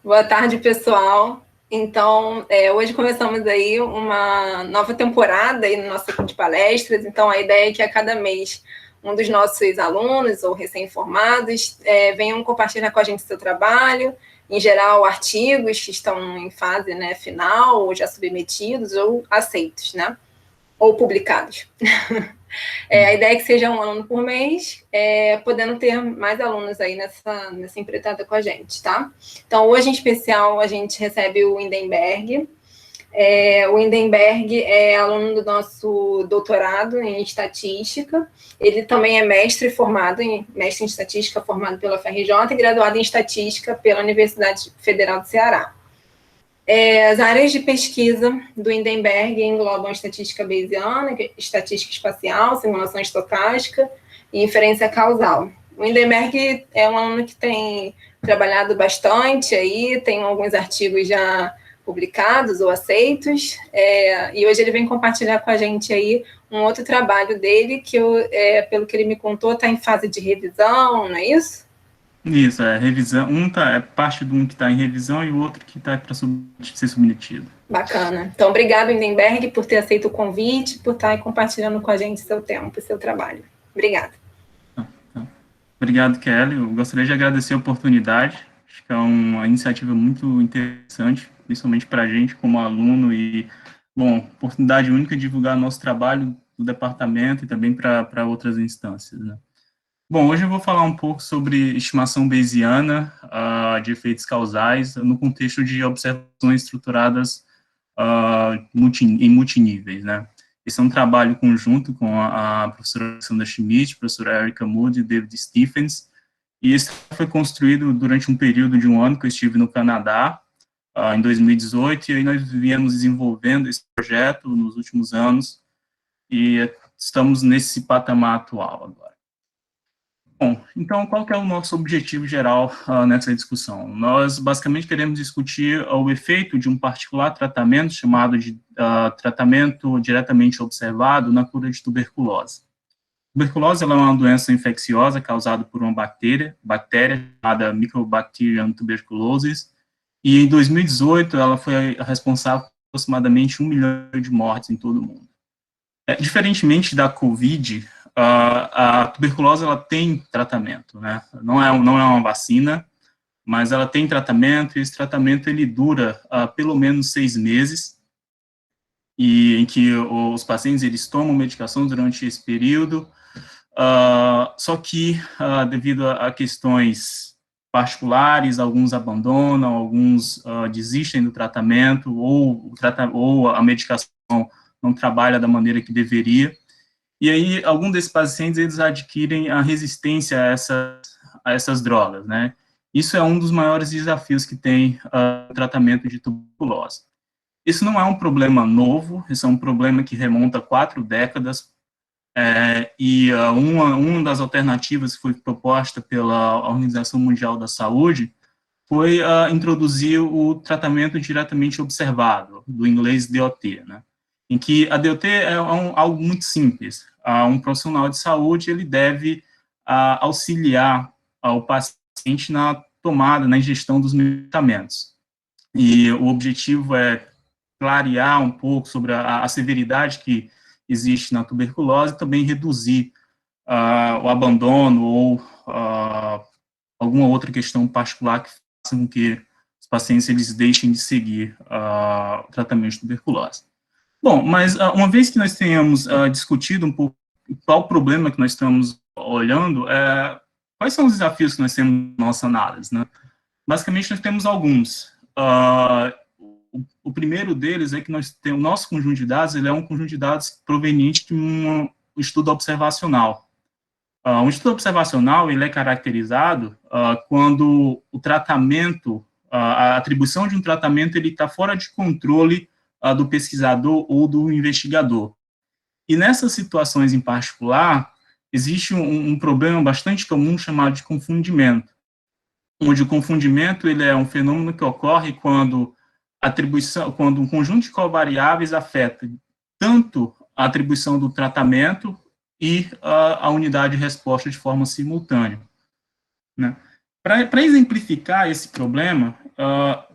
Boa tarde, pessoal. Então, hoje começamos aí uma nova temporada aí no nosso ciclo de palestras. Então, a ideia é que a cada mês um dos nossos alunos ou recém-formados venham compartilhar com a gente seu trabalho, em geral, artigos que estão em fase, né, final, ou já submetidos, ou aceitos, né, ou publicados. A ideia é que seja um aluno por mês, podendo ter mais alunos aí nessa empreitada com a gente, tá? Então, hoje, em especial, a gente recebe o Hindenberg. O Hindenberg é aluno do nosso doutorado em estatística. Ele também é mestre em estatística formado pela FRJ e graduado em estatística pela Universidade Federal do Ceará. As áreas de pesquisa do Hindenberg englobam estatística bayesiana, estatística espacial, simulação estocástica e inferência causal. O Hindenberg é um aluno que tem trabalhado bastante aí, tem alguns artigos já publicados ou aceitos, e hoje ele vem compartilhar com a gente aí um outro trabalho dele, que pelo que ele me contou, está em fase de revisão, não é isso? Isso, revisão. É parte de um que está em revisão e o outro que está para ser submetido. Bacana. Então, obrigado, Hindenberg, por ter aceito o convite, por estar compartilhando com a gente seu tempo e seu trabalho. Obrigada. Obrigado, Kelly. Eu gostaria de agradecer a oportunidade. Acho que é uma iniciativa muito interessante, principalmente para a gente como aluno e, bom, oportunidade única de divulgar nosso trabalho do departamento e também para outras instâncias, né? Bom, hoje eu vou falar um pouco sobre estimação bayesiana de efeitos causais no contexto de observações estruturadas em multiníveis, né? Esse é um trabalho conjunto com a professora Alexandra Schmidt, a professora Erica Moody e David Stephens, e esse foi construído durante um período de um ano que eu estive no Canadá, em 2018, e aí nós viemos desenvolvendo esse projeto nos últimos anos, e estamos nesse patamar atual agora. Bom, então, qual que é o nosso objetivo geral nessa discussão? Nós, basicamente, queremos discutir o efeito de um particular tratamento, chamado de tratamento diretamente observado na cura de tuberculose. Tuberculose ela é uma doença infecciosa causada por uma bactéria chamada Mycobacterium tuberculosis, e em 2018 ela foi responsável por aproximadamente 1 milhão de mortes em todo o mundo. Diferentemente da COVID, a tuberculose ela tem tratamento, né? Não é uma vacina, mas ela tem tratamento, e esse tratamento ele dura pelo menos 6 meses, e em que os pacientes eles tomam medicação durante esse período, só que devido a questões particulares, alguns abandonam, alguns desistem do tratamento, ou a medicação não trabalha da maneira que deveria, e aí alguns desses pacientes eles adquirem a resistência a essas drogas, né? Isso é um dos maiores desafios que tem o tratamento de tuberculose. Isso não é um problema novo, isso é um problema que remonta a 4 décadas, e uma das alternativas que foi proposta pela Organização Mundial da Saúde foi introduzir o tratamento diretamente observado, do inglês DOT, né? Em que a DOT é algo muito simples. Um profissional de saúde ele deve auxiliar o paciente na tomada, na ingestão dos medicamentos. E o objetivo é clarear um pouco sobre a severidade que existe na tuberculose e também reduzir o abandono ou alguma outra questão particular que faça com que os pacientes eles deixem de seguir o tratamento de tuberculose. Bom, mas uma vez que nós tenhamos discutido um pouco qual o problema que nós estamos olhando, quais são os desafios que nós temos na nossa análise, né? Basicamente, nós temos alguns. O primeiro deles é que o nosso conjunto de dados ele é um conjunto de dados proveniente de um estudo observacional. Um estudo observacional ele é caracterizado quando o tratamento, a atribuição de um tratamento ele está fora de controle do pesquisador ou do investigador. E nessas situações em particular, existe um problema bastante comum chamado de confundimento, onde o confundimento ele é um fenômeno que ocorre quando quando um conjunto de covariáveis afeta tanto a atribuição do tratamento e a unidade de resposta de forma simultânea, né? Para exemplificar esse problema,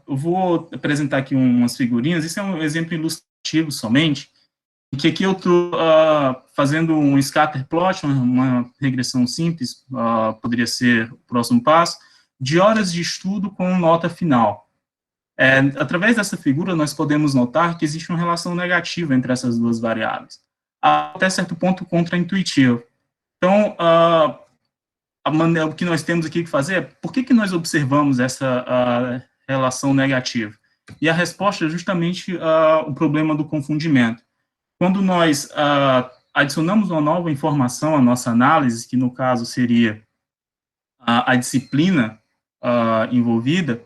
eu vou apresentar aqui umas figurinhas, isso é um exemplo ilustrativo somente, em que aqui eu estou fazendo um scatter plot, uma regressão simples, poderia ser o próximo passo, de horas de estudo com nota final. Através dessa figura, nós podemos notar que existe uma relação negativa entre essas duas variáveis, até certo ponto contraintuitivo. Então, o que nós temos aqui que fazer é, por que nós observamos essa relação negativa? E a resposta é justamente o problema do confundimento. Quando nós adicionamos uma nova informação à nossa análise, que no caso seria a disciplina envolvida,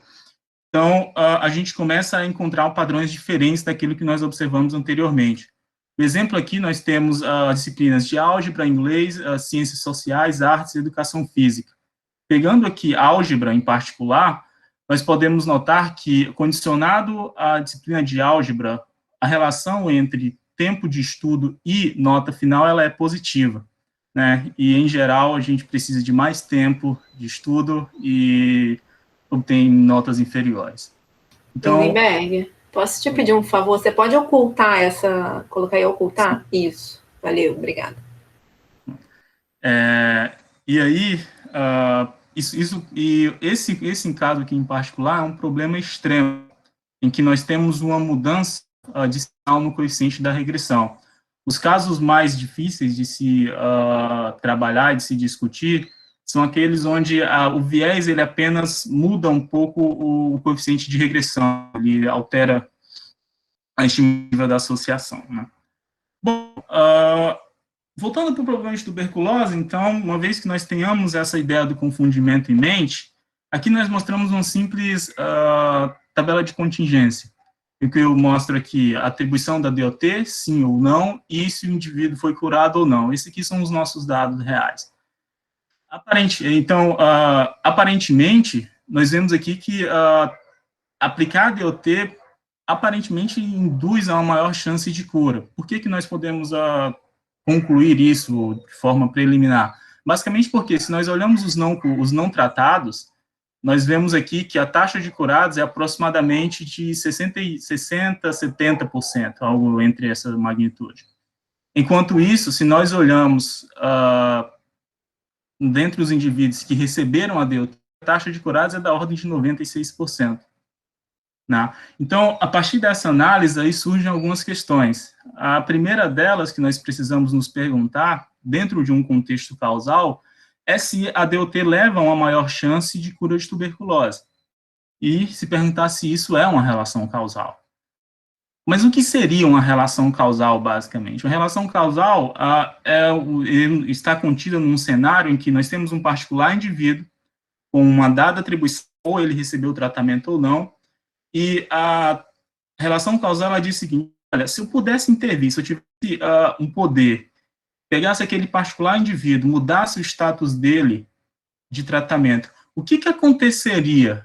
então a gente começa a encontrar padrões diferentes daquilo que nós observamos anteriormente. Por exemplo, aqui nós temos disciplinas de álgebra, inglês, ciências sociais, artes e educação física. Pegando aqui álgebra em particular, nós podemos notar que, condicionado à disciplina de álgebra, a relação entre tempo de estudo e nota final, ela é positiva, né? E, em geral, a gente precisa de mais tempo de estudo e obtém notas inferiores. Então, Lindenberg, posso te pedir um favor? Você pode ocultar colocar aí ocultar? Sim. Isso, valeu, obrigada. E aí, esse caso aqui em particular é um problema extremo, em que nós temos uma mudança de sinal no coeficiente da regressão. Os casos mais difíceis de se trabalhar e de se discutir são aqueles onde o viés ele apenas muda um pouco o coeficiente de regressão, ele altera a estimativa da associação, né? Bom, voltando para o problema de tuberculose, então, uma vez que nós tenhamos essa ideia do confundimento em mente, aqui nós mostramos uma simples tabela de contingência, em que eu mostro aqui a atribuição da DOT, sim ou não, e se o indivíduo foi curado ou não. Esses aqui são os nossos dados reais. Aparentemente, nós vemos aqui que aplicar a DOT aparentemente induz a uma maior chance de cura. Por que nós podemos concluir isso de forma preliminar? Basicamente porque, se nós olhamos os não tratados, nós vemos aqui que a taxa de curados é aproximadamente de 60% a 70%, algo entre essa magnitude. Enquanto isso, se nós olhamos dentre os indivíduos que receberam a DOT, a taxa de curados é da ordem de 96%. Né? Então, a partir dessa análise, aí surgem algumas questões. A primeira delas que nós precisamos nos perguntar, dentro de um contexto causal, é se a DOT leva a uma maior chance de cura de tuberculose. E se perguntar se isso é uma relação causal. Mas o que seria uma relação causal, basicamente? Uma relação causal está contida num cenário em que nós temos um particular indivíduo com uma dada atribuição, ou ele recebeu o tratamento ou não, e a relação causal, ela diz o seguinte: olha, se eu pudesse intervir, se eu tivesse um poder, pegasse aquele particular indivíduo, mudasse o status dele de tratamento, o que aconteceria?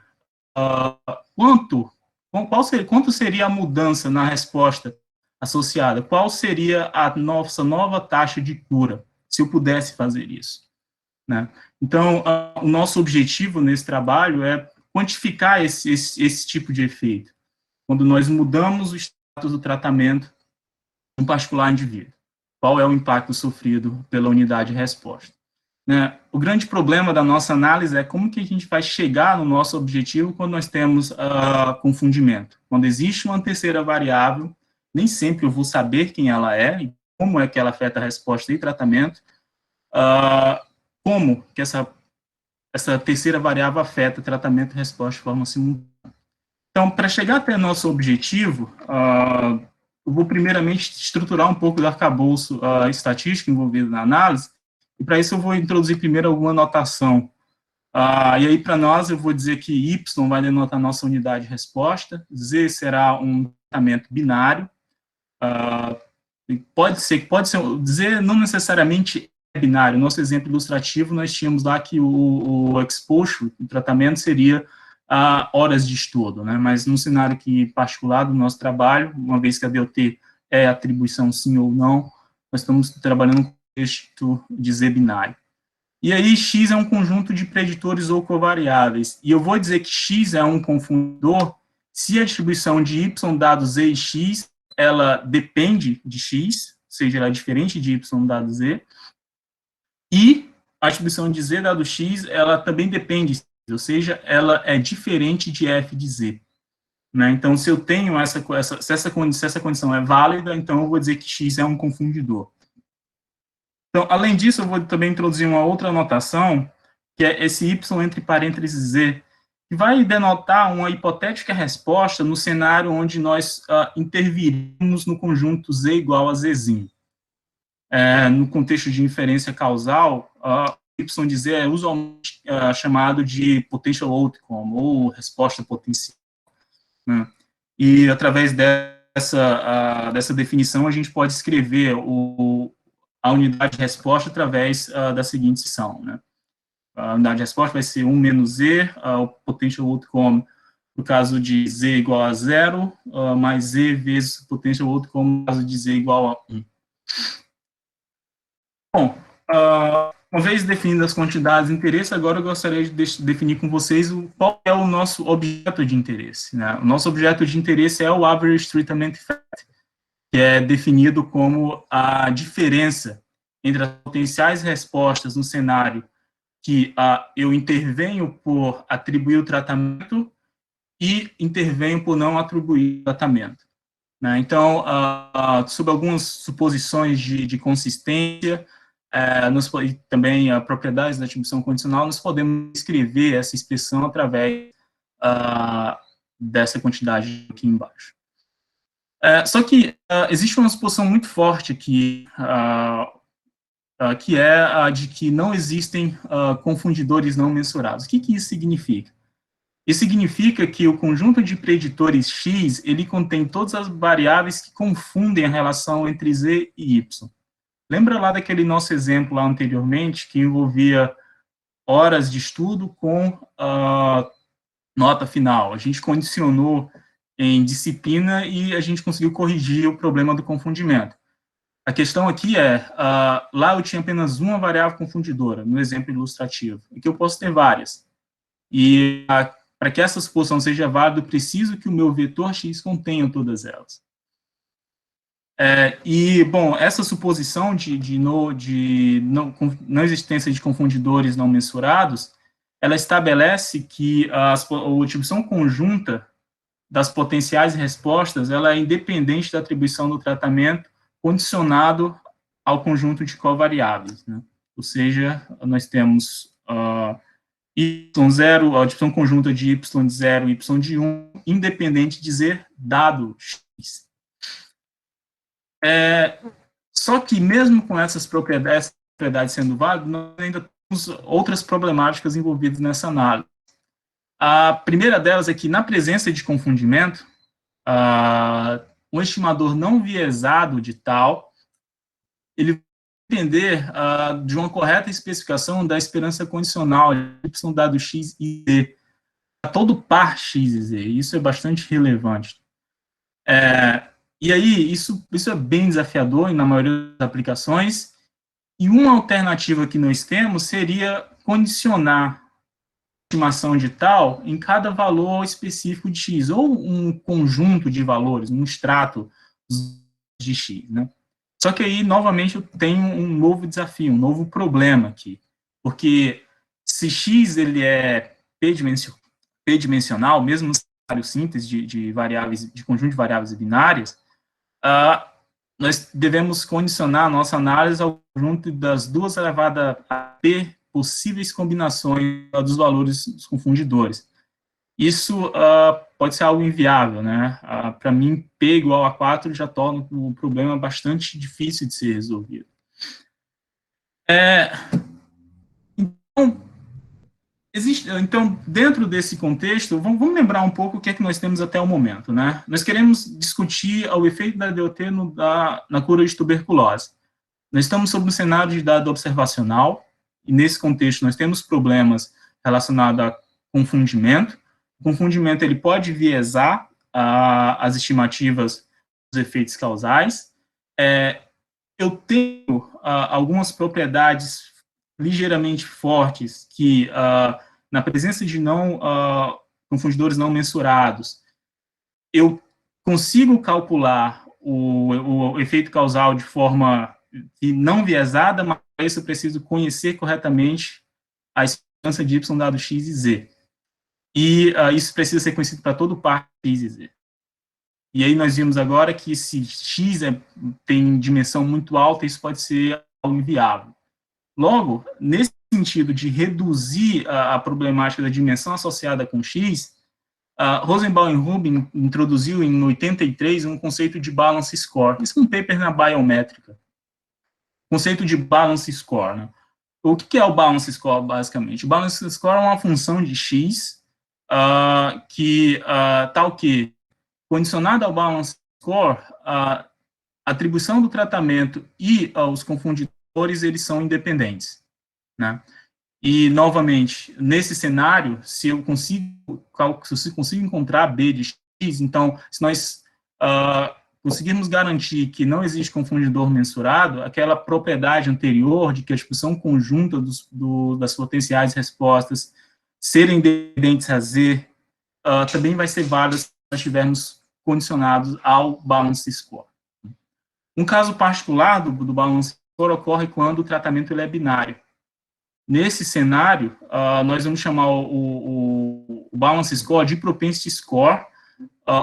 Quanto seria a mudança na resposta associada? Qual seria a nossa nova taxa de cura, se eu pudesse fazer isso? Né? Então, o nosso objetivo nesse trabalho é quantificar esse tipo de efeito, quando nós mudamos o status do tratamento de um particular indivíduo. Qual é o impacto sofrido pela unidade de resposta? Né? O grande problema da nossa análise é como que a gente vai chegar no nosso objetivo quando nós temos confundimento. Quando existe uma terceira variável, nem sempre eu vou saber quem ela é e como é que ela afeta a resposta e tratamento, como que essa terceira variável afeta tratamento e resposta de forma simultânea. Então, para chegar até nosso objetivo, eu vou primeiramente estruturar um pouco do arcabouço estatístico envolvido na análise, e para isso eu vou introduzir primeiro alguma notação. E aí, para nós, eu vou dizer que Y vai denotar nossa unidade de resposta, Z será um tratamento binário, pode ser, Z não necessariamente é binário. Nosso exemplo ilustrativo, nós tínhamos lá que o exposure, o tratamento, seria horas de estudo, né? Mas num cenário particular do nosso trabalho, uma vez que a DOT é atribuição sim ou não, nós estamos trabalhando com o contexto de Z binário. E aí, X é um conjunto de preditores ou covariáveis. E eu vou dizer que X é um confundidor se a distribuição de Y dado Z e X, ela depende de X, ou seja, ela é diferente de Y dado Z, e a distribuição de Z dado X, ela também depende, ou seja, ela é diferente de F de Z. Né? Então, se eu tenho se essa condição é válida, então eu vou dizer que X é um confundidor. Então, além disso, eu vou também introduzir uma outra notação, que é esse Y entre parênteses Z, que vai denotar uma hipotética resposta no cenário onde nós intervirimos no conjunto Z igual a Zzinho. No contexto de inferência causal, Y de Z é usualmente chamado de potential outcome, ou resposta potencial. Né? E, através dessa definição, a gente pode escrever a unidade de resposta através da seguinte seção. Né? A unidade de resposta vai ser 1 menos Z, o potential outcome, no caso de Z igual a 0, mais Z vezes o potential outcome, no caso de Z igual a 1. Bom, uma vez definidas as quantidades de interesse, agora eu gostaria de definir com vocês qual é o nosso objeto de interesse. Né? O nosso objeto de interesse é o Average Treatment Effect, que é definido como a diferença entre as potenciais respostas no cenário que eu intervenho por atribuir o tratamento e intervenho por não atribuir o tratamento. Né? Então, sob algumas suposições de consistência, e também propriedades da atribuição condicional, nós podemos escrever essa expressão através dessa quantidade aqui embaixo. Só que existe uma suposição muito forte aqui, que é a de que não existem confundidores não mensurados. O que isso significa? Isso significa que o conjunto de preditores X, ele contém todas as variáveis que confundem a relação entre Z e Y. Lembra lá daquele nosso exemplo lá anteriormente, que envolvia horas de estudo com nota final. A gente condicionou em disciplina e a gente conseguiu corrigir o problema do confundimento. A questão aqui lá eu tinha apenas uma variável confundidora, no exemplo ilustrativo. Aqui eu posso ter várias. E para que essa suposição seja válida, eu preciso que o meu vetor X contenha todas elas. Bom, essa suposição de não existência de confundidores não mensurados, ela estabelece que a distribuição conjunta das potenciais respostas, ela é independente da atribuição do tratamento condicionado ao conjunto de covariáveis. Né? Ou seja, nós temos y0, a distribuição conjunta de y de 0 e y de 1, independente de Z dado x. Só que, mesmo com essas propriedades sendo válidas, nós ainda temos outras problemáticas envolvidas nessa análise. A primeira delas é que, na presença de confundimento, um estimador não viesado de tal, ele vai depender de uma correta especificação da esperança condicional de y dado x e z, para todo par x e z. Isso é bastante relevante. E aí, isso é bem desafiador na maioria das aplicações, e uma alternativa que nós temos seria condicionar a estimação de tal em cada valor específico de x, ou um conjunto de valores, um extrato de x, né? Só que aí, novamente, eu tenho um novo desafio, um novo problema aqui, porque se x ele é p-dimensional, mesmo no cenário simples de variáveis, de conjunto de variáveis binárias, nós devemos condicionar a nossa análise ao conjunto das 2 elevado a p possíveis combinações dos valores dos confundidores. Isso pode ser algo inviável, né? Para mim, p igual a 4 já torna o problema bastante difícil de ser resolvido. Então, dentro desse contexto, vamos lembrar um pouco o que é que nós temos até o momento, né? Nós queremos discutir o efeito da DOT na cura de tuberculose. Nós estamos sob um cenário de dado observacional, e nesse contexto nós temos problemas relacionados a confundimento. O confundimento ele pode viesar as estimativas dos efeitos causais. Eu tenho algumas propriedades ligeiramente fortes, que na presença de confundidores não mensurados, eu consigo calcular o efeito causal de forma não viesada, mas isso eu preciso conhecer corretamente a esperança de y dado x e z. E isso precisa ser conhecido para todo par x e z. E aí nós vimos agora que se x tem dimensão muito alta, isso pode ser algo inviável. Logo, nesse sentido de reduzir a problemática da dimensão associada com x, Rosenbaum e Rubin introduziu em 83 um conceito de balance score. Isso é um paper na Biométrica. Conceito de balance score. Né? O que é o balance score, basicamente? O balance score é uma função de x que tal que, condicionado ao balance score, a atribuição do tratamento e os confundidores, eles são independentes. Né? E, novamente, nesse cenário, se eu consigo encontrar B de x, então, se nós conseguirmos garantir que não existe confundidor mensurado, aquela propriedade anterior de que a distribuição conjunta das potenciais respostas serem independentes a Z também vai ser válida se nós estivermos condicionados ao balance score. Um caso particular do balance score ocorre quando o tratamento ele é binário. Nesse cenário, nós vamos chamar o balance score de propensity score,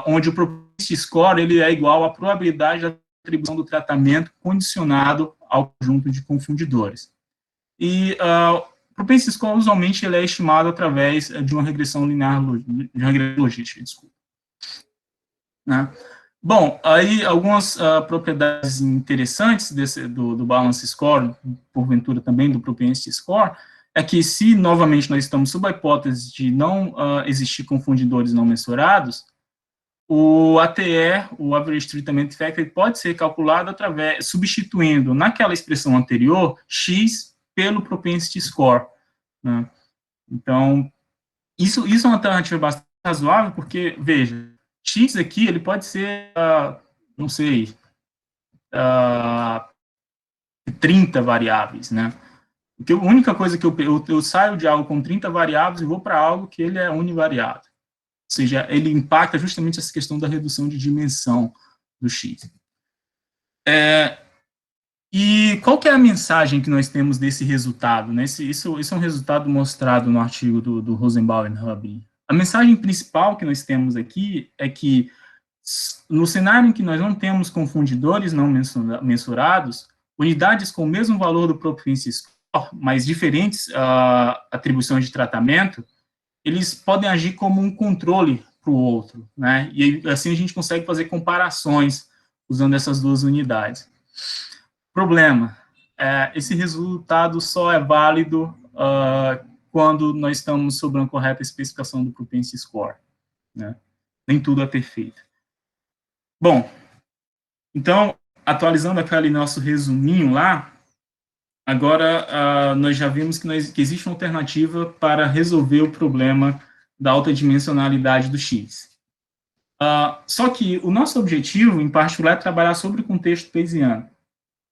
onde o propensity score ele é igual à probabilidade da atribuição do tratamento condicionado ao conjunto de confundidores. E o propensity score, usualmente, ele é estimado através de uma regressão linear, de uma regressão logística, desculpa. Né? Bom, aí algumas propriedades interessantes do balance score, porventura também do propensity score, é que se, novamente, nós estamos sob a hipótese de não existir confundidores não mensurados, o ATE, o Average Treatment Factor, pode ser calculado substituindo naquela expressão anterior, x pelo propensity score. Né? Então, isso é uma alternativa bastante razoável, porque, veja, x aqui, ele pode ser, não sei, 30 variáveis, né? Porque a única coisa que eu saio de algo com 30 variáveis e vou para algo que ele é univariado. Ou seja, ele impacta justamente essa questão da redução de dimensão do x. E qual que é a mensagem que nós temos desse resultado? Né? Isso é um resultado mostrado no artigo do Rosenbaum e Rubin. A mensagem principal que nós temos aqui é que, no cenário em que nós não temos confundidores não mensurados, unidades com o mesmo valor do propensity score, mas diferentes atribuições de tratamento, eles podem agir como um controle para o outro, né? E assim a gente consegue fazer comparações usando essas duas unidades. Problema, esse resultado só é válido quando nós estamos sob uma correta especificação do propensity score. Né? Nem tudo é perfeito. Bom, então, atualizando aquele nosso resuminho lá, agora nós já vimos que existe uma alternativa para resolver o problema da alta dimensionalidade do X. Só que o nosso objetivo, em particular, é trabalhar sobre o contexto bayesiano.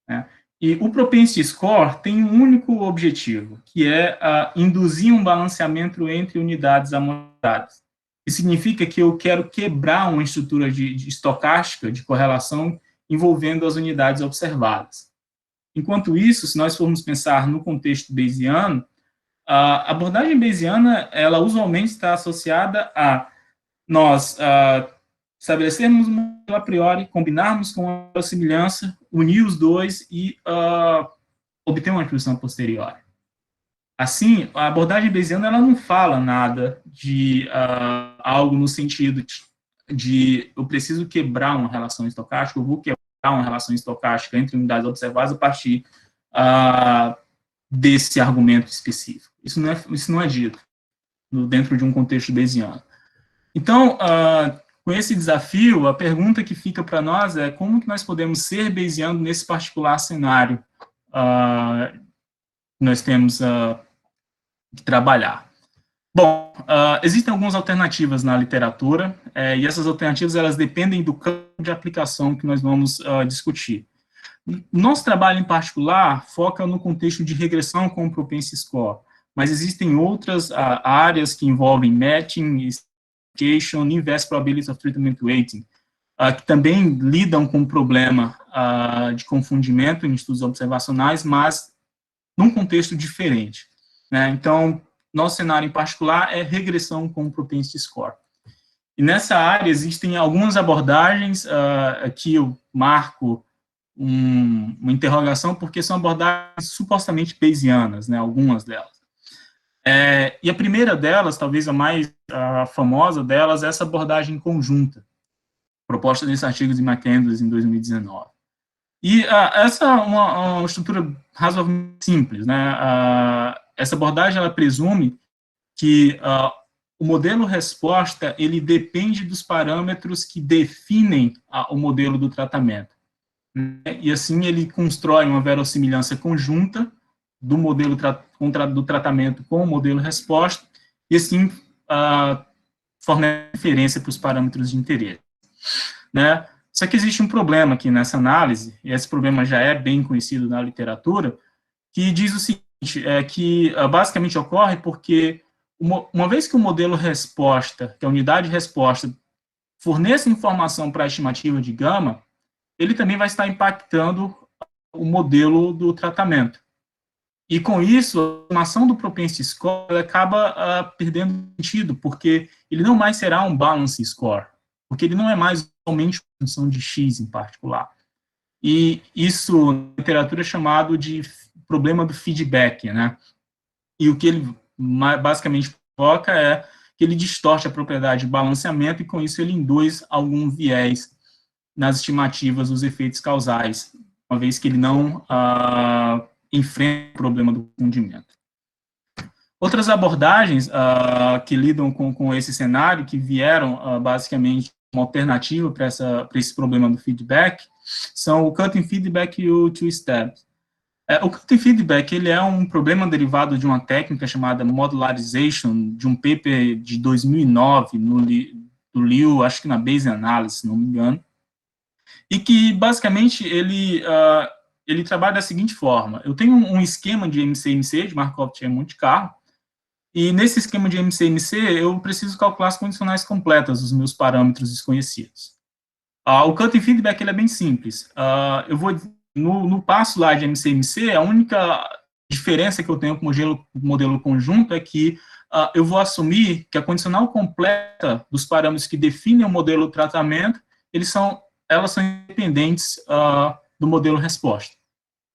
Né? E o propensity score tem um único objetivo, que é induzir um balanceamento entre unidades amostradas. Isso significa que eu quero quebrar uma estrutura de estocástica de correlação envolvendo as unidades observadas. Enquanto isso, se nós formos pensar no contexto bayesiano, a abordagem bayesiana, ela usualmente está associada a nós estabelecermos um modelo a priori, combinarmos com a semelhança, unir os dois e obter uma atribuição posterior. Assim, a abordagem bayesiana ela não fala nada de algo no sentido de eu preciso quebrar uma relação estocástica, eu vou quebrar uma relação estocástica entre unidades observadas a partir desse argumento específico. Isso não é dito dentro de um contexto bayesiano. Então, com esse desafio, a pergunta que fica para nós é como que nós podemos ser bayesianos nesse particular cenário que nós temos que trabalhar. Bom, existem algumas alternativas na literatura, e essas alternativas elas dependem do campo de aplicação que nós vamos discutir. Nosso trabalho, em particular, foca no contexto de regressão com o Propensity Score, mas existem outras áreas que envolvem matching, stratification, inverse probability of treatment weighting, que também lidam com o problema de confundimento em estudos observacionais, mas num contexto diferente, né? Então, nosso cenário em particular é regressão com o Propensity Score. E nessa área existem algumas abordagens, aqui eu marco uma interrogação, porque são abordagens supostamente bayesianas, né, algumas delas. E a primeira delas, talvez a mais famosa delas, é essa abordagem conjunta, proposta nesse artigo de McCandless em 2019. E essa é uma estrutura razoavelmente simples, né? Essa abordagem, ela presume que o modelo resposta, ele depende dos parâmetros que definem o modelo do tratamento, né? E assim ele constrói uma verossimilhança conjunta do modelo do tratamento com o modelo resposta, e assim fornece referência para os parâmetros de interesse, né? Só que existe um problema aqui nessa análise, e esse problema já é bem conhecido na literatura, que diz o seguinte, que basicamente ocorre porque uma vez que o modelo resposta, que a unidade de resposta, forneça informação para a estimativa de gama, ele também vai estar impactando o modelo do tratamento. E com isso, a estimação do Propensity Score acaba perdendo sentido, porque ele não mais será um balance score, porque ele não é mais somente uma função de X em particular. E isso, na literatura, é chamado de problema do feedback, né? E o que ele basicamente provoca é que ele distorce a propriedade de balanceamento e, com isso, ele induz algum viés nas estimativas dos efeitos causais, uma vez que ele não enfrenta o problema do confundimento. Outras abordagens que lidam com esse cenário, que vieram basicamente uma alternativa para esse problema do feedback, são o cutting feedback e o two-step. O cutting feedback, ele é um problema derivado de uma técnica chamada modularization, de um paper de 2009, do Liu, acho que na Bayesian Analysis, se não me engano, e que, basicamente, ele trabalha da seguinte forma: eu tenho um esquema de MCMC, de Markov-Chain Monte Carlo, e nesse esquema de MCMC, eu preciso calcular as condicionais completas dos meus parâmetros desconhecidos. O cutting feedback, ele é bem simples. Eu vou, no passo lá de MCMC, a única diferença que eu tenho com o modelo conjunto é que eu vou assumir que a condicional completa dos parâmetros que definem o modelo do tratamento, elas são independentes do modelo resposta,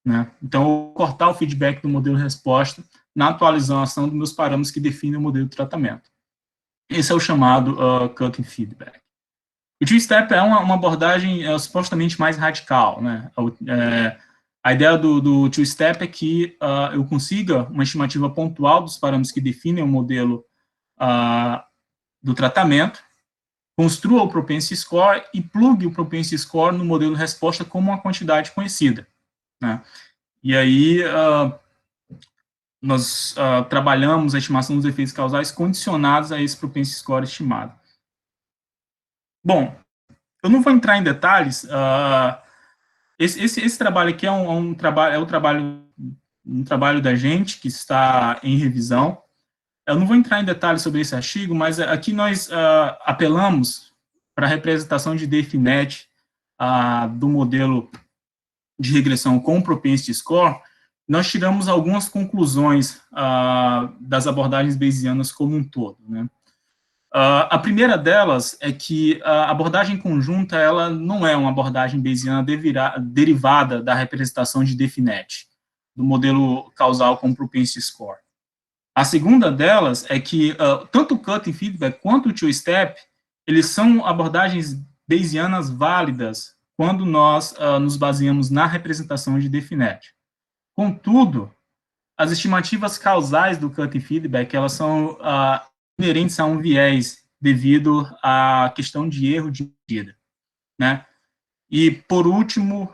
né? Então, eu vou cortar o feedback do modelo resposta na atualização dos meus parâmetros que definem o modelo de tratamento. Esse é o chamado cutting feedback. O two-step é uma abordagem supostamente mais radical, né? A ideia do two-step é que eu consiga uma estimativa pontual dos parâmetros que definem o modelo do tratamento, construa o Propensity Score e plugue o Propensity Score no modelo resposta como uma quantidade conhecida, né? E aí, nós trabalhamos a estimação dos efeitos causais condicionados a esse Propensity Score estimado. Bom, eu não vou entrar em detalhes. Esse trabalho aqui é um trabalho da gente que está em revisão. Eu não vou entrar em detalhes sobre esse artigo, mas aqui nós apelamos para a representação de DFNet do modelo de regressão com Propensity Score. Nós tiramos algumas conclusões das abordagens bayesianas como um todo, né? A primeira delas é que a abordagem conjunta, ela não é uma abordagem bayesiana derivada da representação de DFNet, do modelo causal com Propensity Score. A segunda delas é que tanto o cutting feedback quanto o two-step, eles são abordagens bayesianas válidas quando nós nos baseamos na representação de DFNet. Contudo, as estimativas causais do cutting feedback, elas são inerentes a um viés devido à questão de erro de medida, né? E, por último,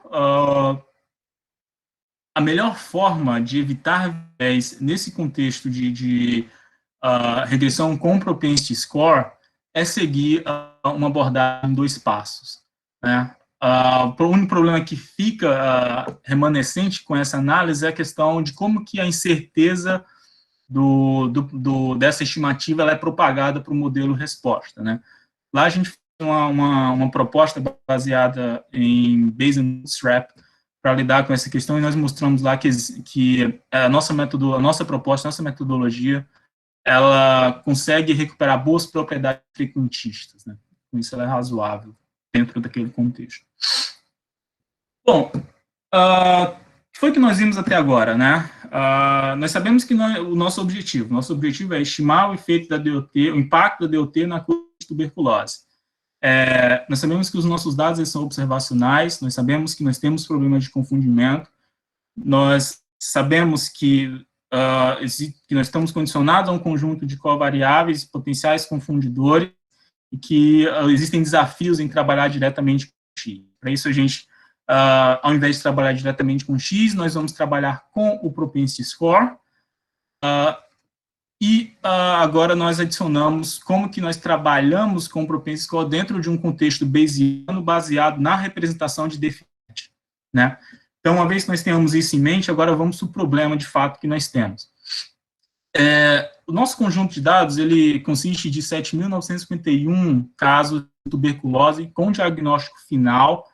a melhor forma de evitar viés nesse contexto de regressão com Propensity Score é seguir uma abordagem em 2 passos, né? O único problema que fica remanescente com essa análise é a questão de como que a incerteza dessa estimativa ela é propagada para o modelo resposta, né? Lá a gente fez uma proposta baseada em Bayesian Bootstrap para lidar com essa questão, e nós mostramos lá que a nossa proposta, a nossa metodologia, ela consegue recuperar boas propriedades frequentistas, né? Com isso ela é razoável dentro daquele contexto. Bom, o que foi que nós vimos até agora, né? Nós sabemos que o nosso objetivo é estimar o efeito da DOT, o impacto da DOT na cura de tuberculose. Nós sabemos que os nossos dados eles são observacionais, nós sabemos que nós temos problemas de confundimento, nós sabemos que nós estamos condicionados a um conjunto de covariáveis potenciais confundidores e que existem desafios em trabalhar diretamente com X. Para isso, a gente, ao invés de trabalhar diretamente com X, nós vamos trabalhar com o Propensity Score, agora nós adicionamos como que nós trabalhamos com o Propensity Score dentro de um contexto bayesiano baseado na representação de deficiente, né? Então, uma vez que nós tenhamos isso em mente, agora vamos para o problema de fato que nós temos. O nosso conjunto de dados, ele consiste de 7.951 casos de tuberculose com diagnóstico final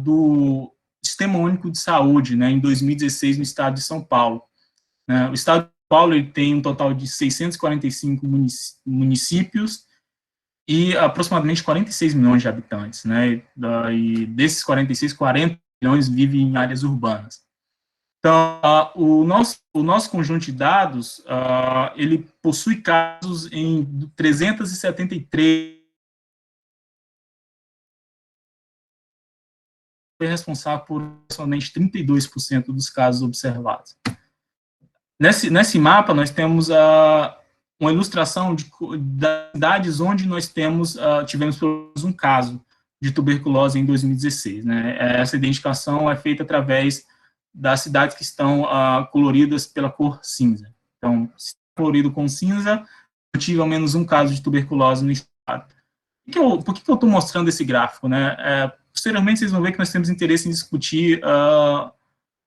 do Sistema Único de Saúde, né, em 2016, no estado de São Paulo. O estado de São Paulo ele tem um total de 645 municípios e aproximadamente 46 milhões de habitantes, né, e desses 46, 40 milhões vivem em áreas urbanas. Então, o nosso conjunto de dados, ele possui casos em 373, foi responsável por somente 32% dos casos observados. Nesse mapa, nós temos uma ilustração das cidades onde nós tivemos pelo menos um caso de tuberculose em 2016. Né? Essa identificação é feita através das cidades que estão coloridas pela cor cinza. Então, se colorido com cinza, eu tive ao menos um caso de tuberculose no estado. Por que eu estou mostrando esse gráfico? Né? Posteriormente, vocês vão ver que nós temos interesse em discutir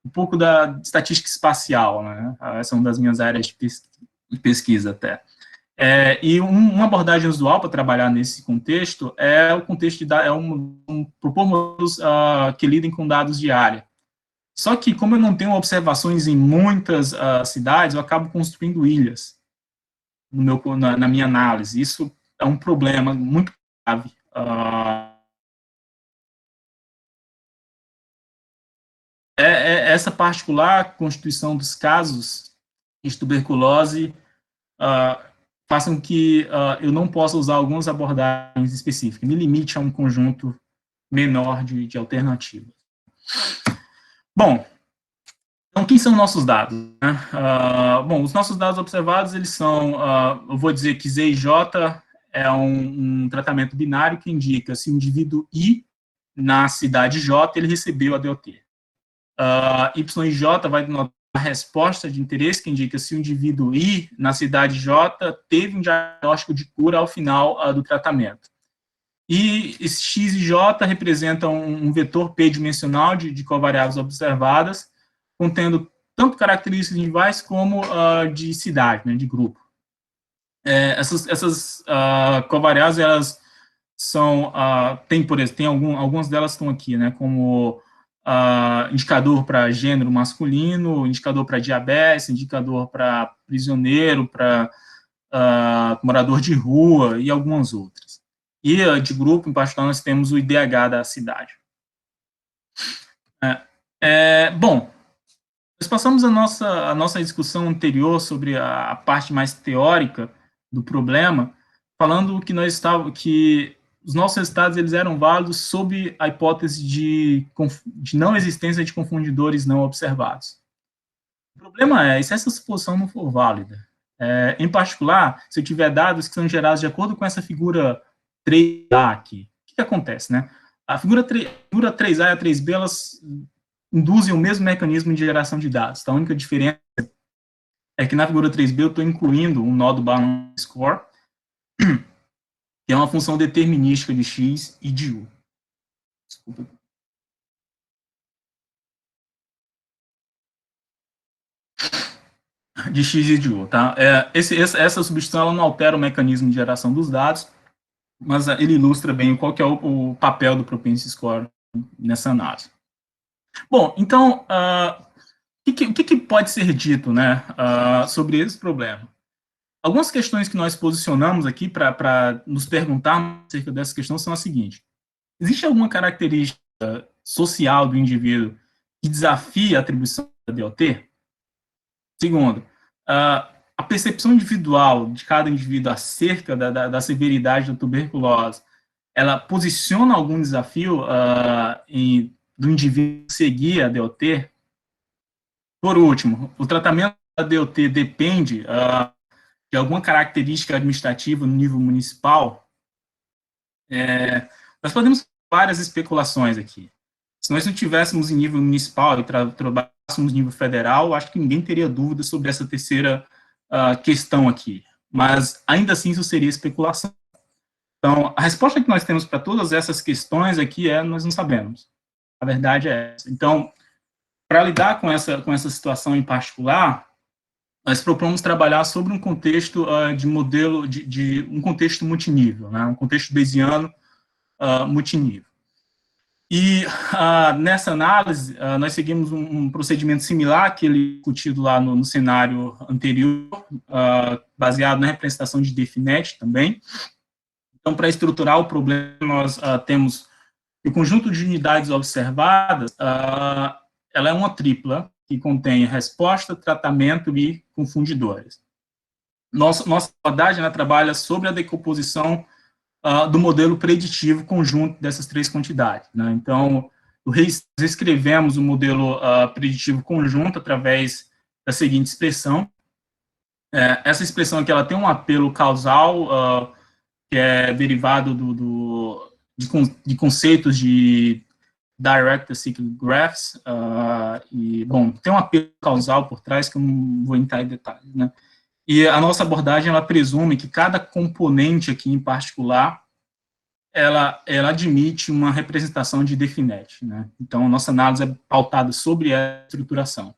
um pouco da estatística espacial. Né? Essa é uma das minhas áreas de pesquisa até. E uma abordagem usual para trabalhar nesse contexto é o contexto de propor modelos que lidem com dados de área. Só que, como eu não tenho observações em muitas cidades, eu acabo construindo ilhas na minha análise. Isso é um problema muito grave. Essa particular constituição dos casos de tuberculose façam que eu não possa usar algumas abordagens específicas, me limite a um conjunto menor de alternativas. Bom, então, quem são nossos dados? Né? Bom, os nossos dados observados, eles são, eu vou dizer que Z e J é um tratamento binário que indica se o indivíduo I, na cidade J, ele recebeu a DOT. Y e J vai denotar a resposta de interesse, que indica se o indivíduo I, na cidade J, teve um diagnóstico de cura ao final do tratamento. E esse X e J representam um vetor P-dimensional de covariáveis observadas, contendo tanto características individuais como de cidade, né, de grupo. Essas covariáveis, elas são, por exemplo, algumas delas estão aqui, né, como indicador para gênero masculino, indicador para diabetes, indicador para prisioneiro, para morador de rua e algumas outras. E de grupo, em particular, nós temos o IDH da cidade. Bom, nós passamos a nossa discussão anterior sobre a parte mais teórica do problema, falando que os nossos resultados eles eram válidos sob a hipótese de não existência de confundidores não observados. O problema é, se essa suposição não for válida, em particular, se eu tiver dados que são gerados de acordo com essa figura 3A aqui, o que acontece, né? A figura 3A e a 3B, elas induzem o mesmo mecanismo de geração de dados. A única diferença é que na figura 3B eu estou incluindo um nó do Balance Score, que é uma função determinística de X e de U. Desculpa. De X e de U, tá? Essa substituição ela não altera o mecanismo de geração dos dados, mas ele ilustra bem qual que é o papel do Propensity Score nessa análise. Bom, então, o que pode ser dito, né, sobre esse problema? Algumas questões que nós posicionamos aqui para nos perguntar acerca dessa questão são as seguintes. Existe alguma característica social do indivíduo que desafia a atribuição da DOT? Segundo, a percepção individual de cada indivíduo acerca da severidade da tuberculose, ela posiciona algum desafio do indivíduo seguir a DOT? Por último, o tratamento da DOT depende de alguma característica administrativa no nível municipal? Nós podemos fazer várias especulações aqui. Se nós não tivéssemos em nível municipal e trabalhássemos em nível federal, acho que ninguém teria dúvida sobre essa terceira questão aqui. Mas, ainda assim, isso seria especulação. Então, a resposta que nós temos para todas essas questões aqui nós não sabemos. A verdade é essa. Então, para lidar com essa situação em particular, nós propomos trabalhar sobre um contexto de modelo, um contexto multinível, né, um contexto bayesiano multinível. E nessa análise, nós seguimos um procedimento similar àquele discutido lá no cenário anterior, baseado na representação de DEFINET também. Então, para estruturar o problema, nós temos o conjunto de unidades observadas, ela é uma tripla, que contém resposta, tratamento e confundidores. Nossa abordagem trabalha sobre a decomposição do modelo preditivo conjunto dessas três quantidades, né? Então, escrevemos o modelo preditivo conjunto através da seguinte expressão. Essa expressão aqui, ela tem um apelo causal, que é derivado de conceitos de Direct Acyclic Graphs, e, bom, tem um apelo causal por trás que eu não vou entrar em detalhes, né? E a nossa abordagem, ela presume que cada componente aqui em particular, ela admite uma representação de DEFINET, né? Então, a nossa análise é pautada sobre a estruturação.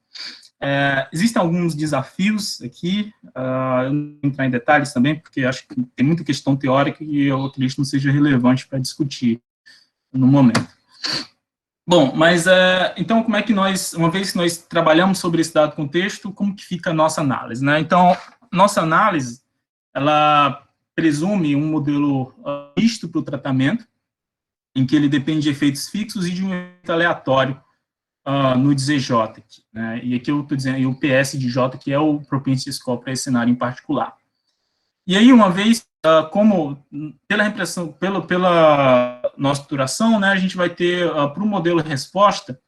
Existem alguns desafios aqui, eu não vou entrar em detalhes também, porque acho que tem muita questão teórica e eu acredito que não seja relevante para discutir no momento. Bom, mas, então, como é que nós, uma vez que nós trabalhamos sobre esse dado contexto, como que fica a nossa análise, né? Então, nossa análise, ela presume um modelo misto para o tratamento, em que ele depende de efeitos fixos e de um efeito aleatório no DZJ, aqui, né? E aqui eu estou dizendo, e o PS de J, que é o Propensity Score para esse cenário em particular. E aí, uma vez, como pela repressão, pela nossa duração, né, a gente vai ter, para o modelo resposta,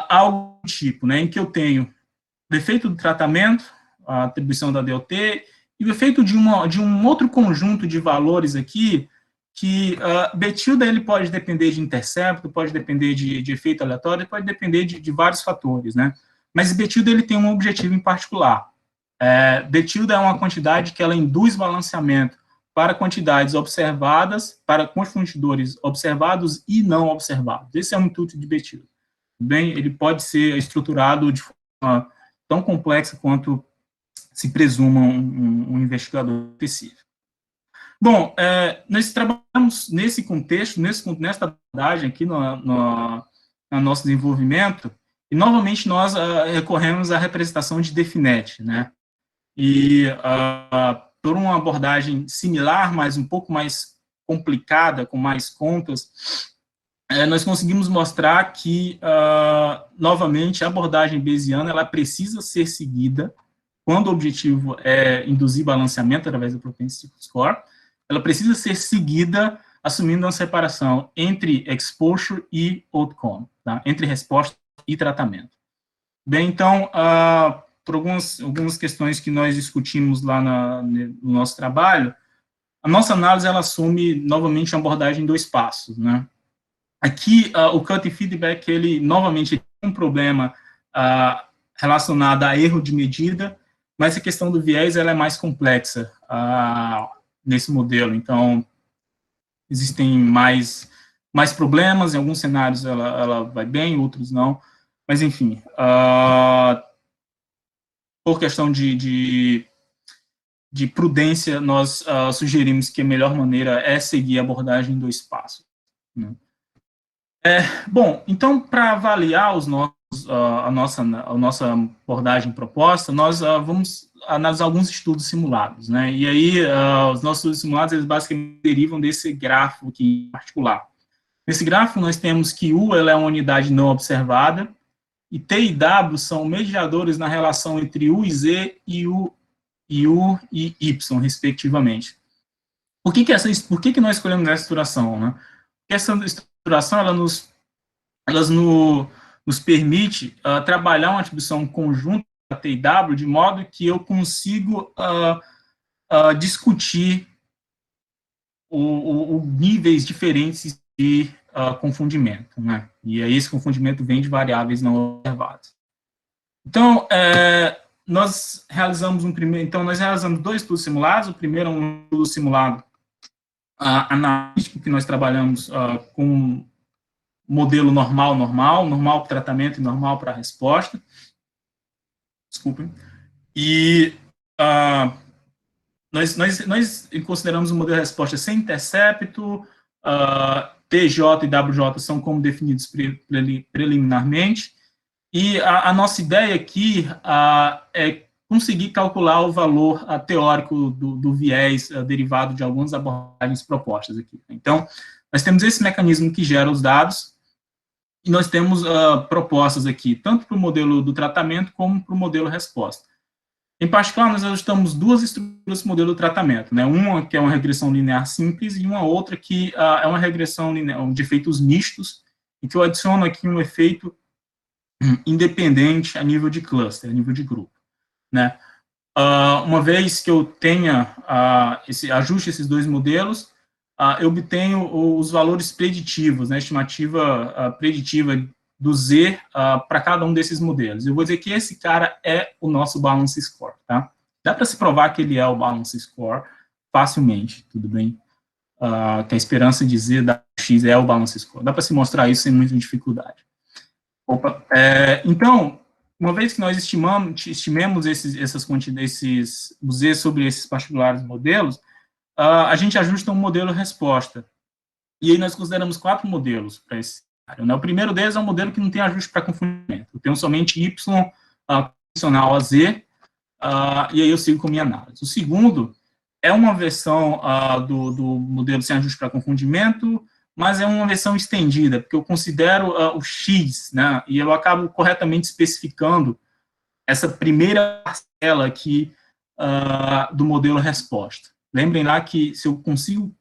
algo do tipo, né, em que eu tenho o efeito do tratamento, a atribuição da DOT, e o efeito de um outro conjunto de valores aqui, que Betilda ele pode depender de intercepto, pode depender de efeito aleatório, pode depender de vários fatores, né? Mas Betilda ele tem um objetivo em particular. Betilda é uma quantidade que ela induz balanceamento para quantidades observadas, para confundidores observados e não observados. Esse é o intuito de Betilda. Bem, ele pode ser estruturado de forma tão complexa quanto se presuma um investigador específico. Bom, nós trabalhamos nesse contexto, nessa abordagem aqui no nosso desenvolvimento, e novamente nós recorremos à representação de DEFINET, né? E por uma abordagem similar, mas um pouco mais complicada, com mais contas, nós conseguimos mostrar que, novamente, a abordagem bayesiana ela precisa ser seguida quando o objetivo é induzir balanceamento através do Propensity Score, ela precisa ser seguida assumindo uma separação entre exposure e outcome, tá? Entre resposta e tratamento. Bem, então, por algumas questões que nós discutimos lá no nosso trabalho, a nossa análise ela assume novamente uma abordagem em 2 passos, né? Aqui, o cut feedback, ele novamente tem um problema relacionado a erro de medida, mas a questão do viés ela é mais complexa nesse modelo. Então, existem mais mais problemas, em alguns cenários ela vai bem, outros não, mas enfim, por questão de prudência, nós sugerimos que a melhor maneira é seguir a abordagem em 2 passos. Né? Bom, então, para avaliar a nossa abordagem proposta, nós vamos analisar alguns estudos simulados, né? E aí, os nossos estudos simulados, eles basicamente derivam desse grafo aqui em particular. Nesse gráfico, nós temos que U ela é uma unidade não observada, e T e W são mediadores na relação entre U e Z e U e Y, respectivamente. Por que nós escolhemos essa estruturação? Né? Porque essa estruturação ela nos permite trabalhar uma atribuição conjunta da T e W de modo que eu consigo discutir níveis diferentes de confundimento, né? E aí esse confundimento vem de variáveis não observadas. Então, nós realizamos 2 estudos simulados. O primeiro é um estudo simulado analítico, que nós trabalhamos com modelo normal para tratamento e normal para resposta. Desculpem. E nós consideramos o modelo de resposta sem intercepto, TJ e WJ são como definidos preliminarmente, e a nossa ideia aqui é conseguir calcular o valor teórico do viés derivado de algumas abordagens propostas aqui. Então, nós temos esse mecanismo que gera os dados, e nós temos propostas aqui, tanto para o modelo do tratamento, como para o modelo resposta. Em particular, nós ajustamos 2 estruturas do modelo do tratamento, né? Uma que é uma regressão linear simples e uma outra que é uma regressão linear, de efeitos mistos, e que eu adiciono aqui um efeito independente a nível de cluster, a nível de grupo, né? Uma vez que eu tenha ajuste esses 2 modelos, eu obtenho os valores preditivos, né? Estimativa preditiva do Z para cada um desses modelos. Eu vou dizer que esse cara é o nosso balance score, tá? Dá para se provar que ele é o balance score facilmente, tudo bem? Que a esperança de Z da X é o balance score. Dá para se mostrar isso sem muita dificuldade. Então, uma vez que nós estimemos essas quantidades, o Z sobre esses particulares modelos, a gente ajusta um modelo resposta. E aí nós consideramos 4 modelos para esse. O primeiro deles é um modelo que não tem ajuste para confundimento. Eu tenho somente Y condicional a Z, e aí eu sigo com a minha análise. O segundo é uma versão do modelo sem ajuste para confundimento, mas é uma versão estendida, porque eu considero o X, né, e eu acabo corretamente especificando essa primeira parcela aqui do modelo resposta. Lembrem lá que se eu consigo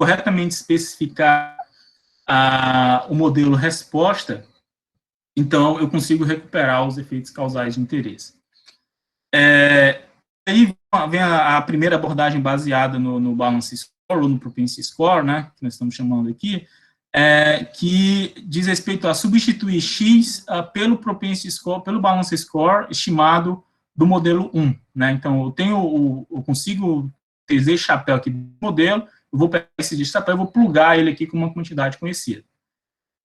corretamente especificar o modelo resposta, então eu consigo recuperar os efeitos causais de interesse. Aí vem a primeira abordagem baseada no balance score, ou no propensity score, né, que nós estamos chamando aqui, que diz respeito a substituir X pelo propensity score, pelo balance score estimado do modelo 1, né, então eu consigo ter Z chapéu aqui do modelo, eu vou pegar esse Z chapéu e vou plugar ele aqui com uma quantidade conhecida.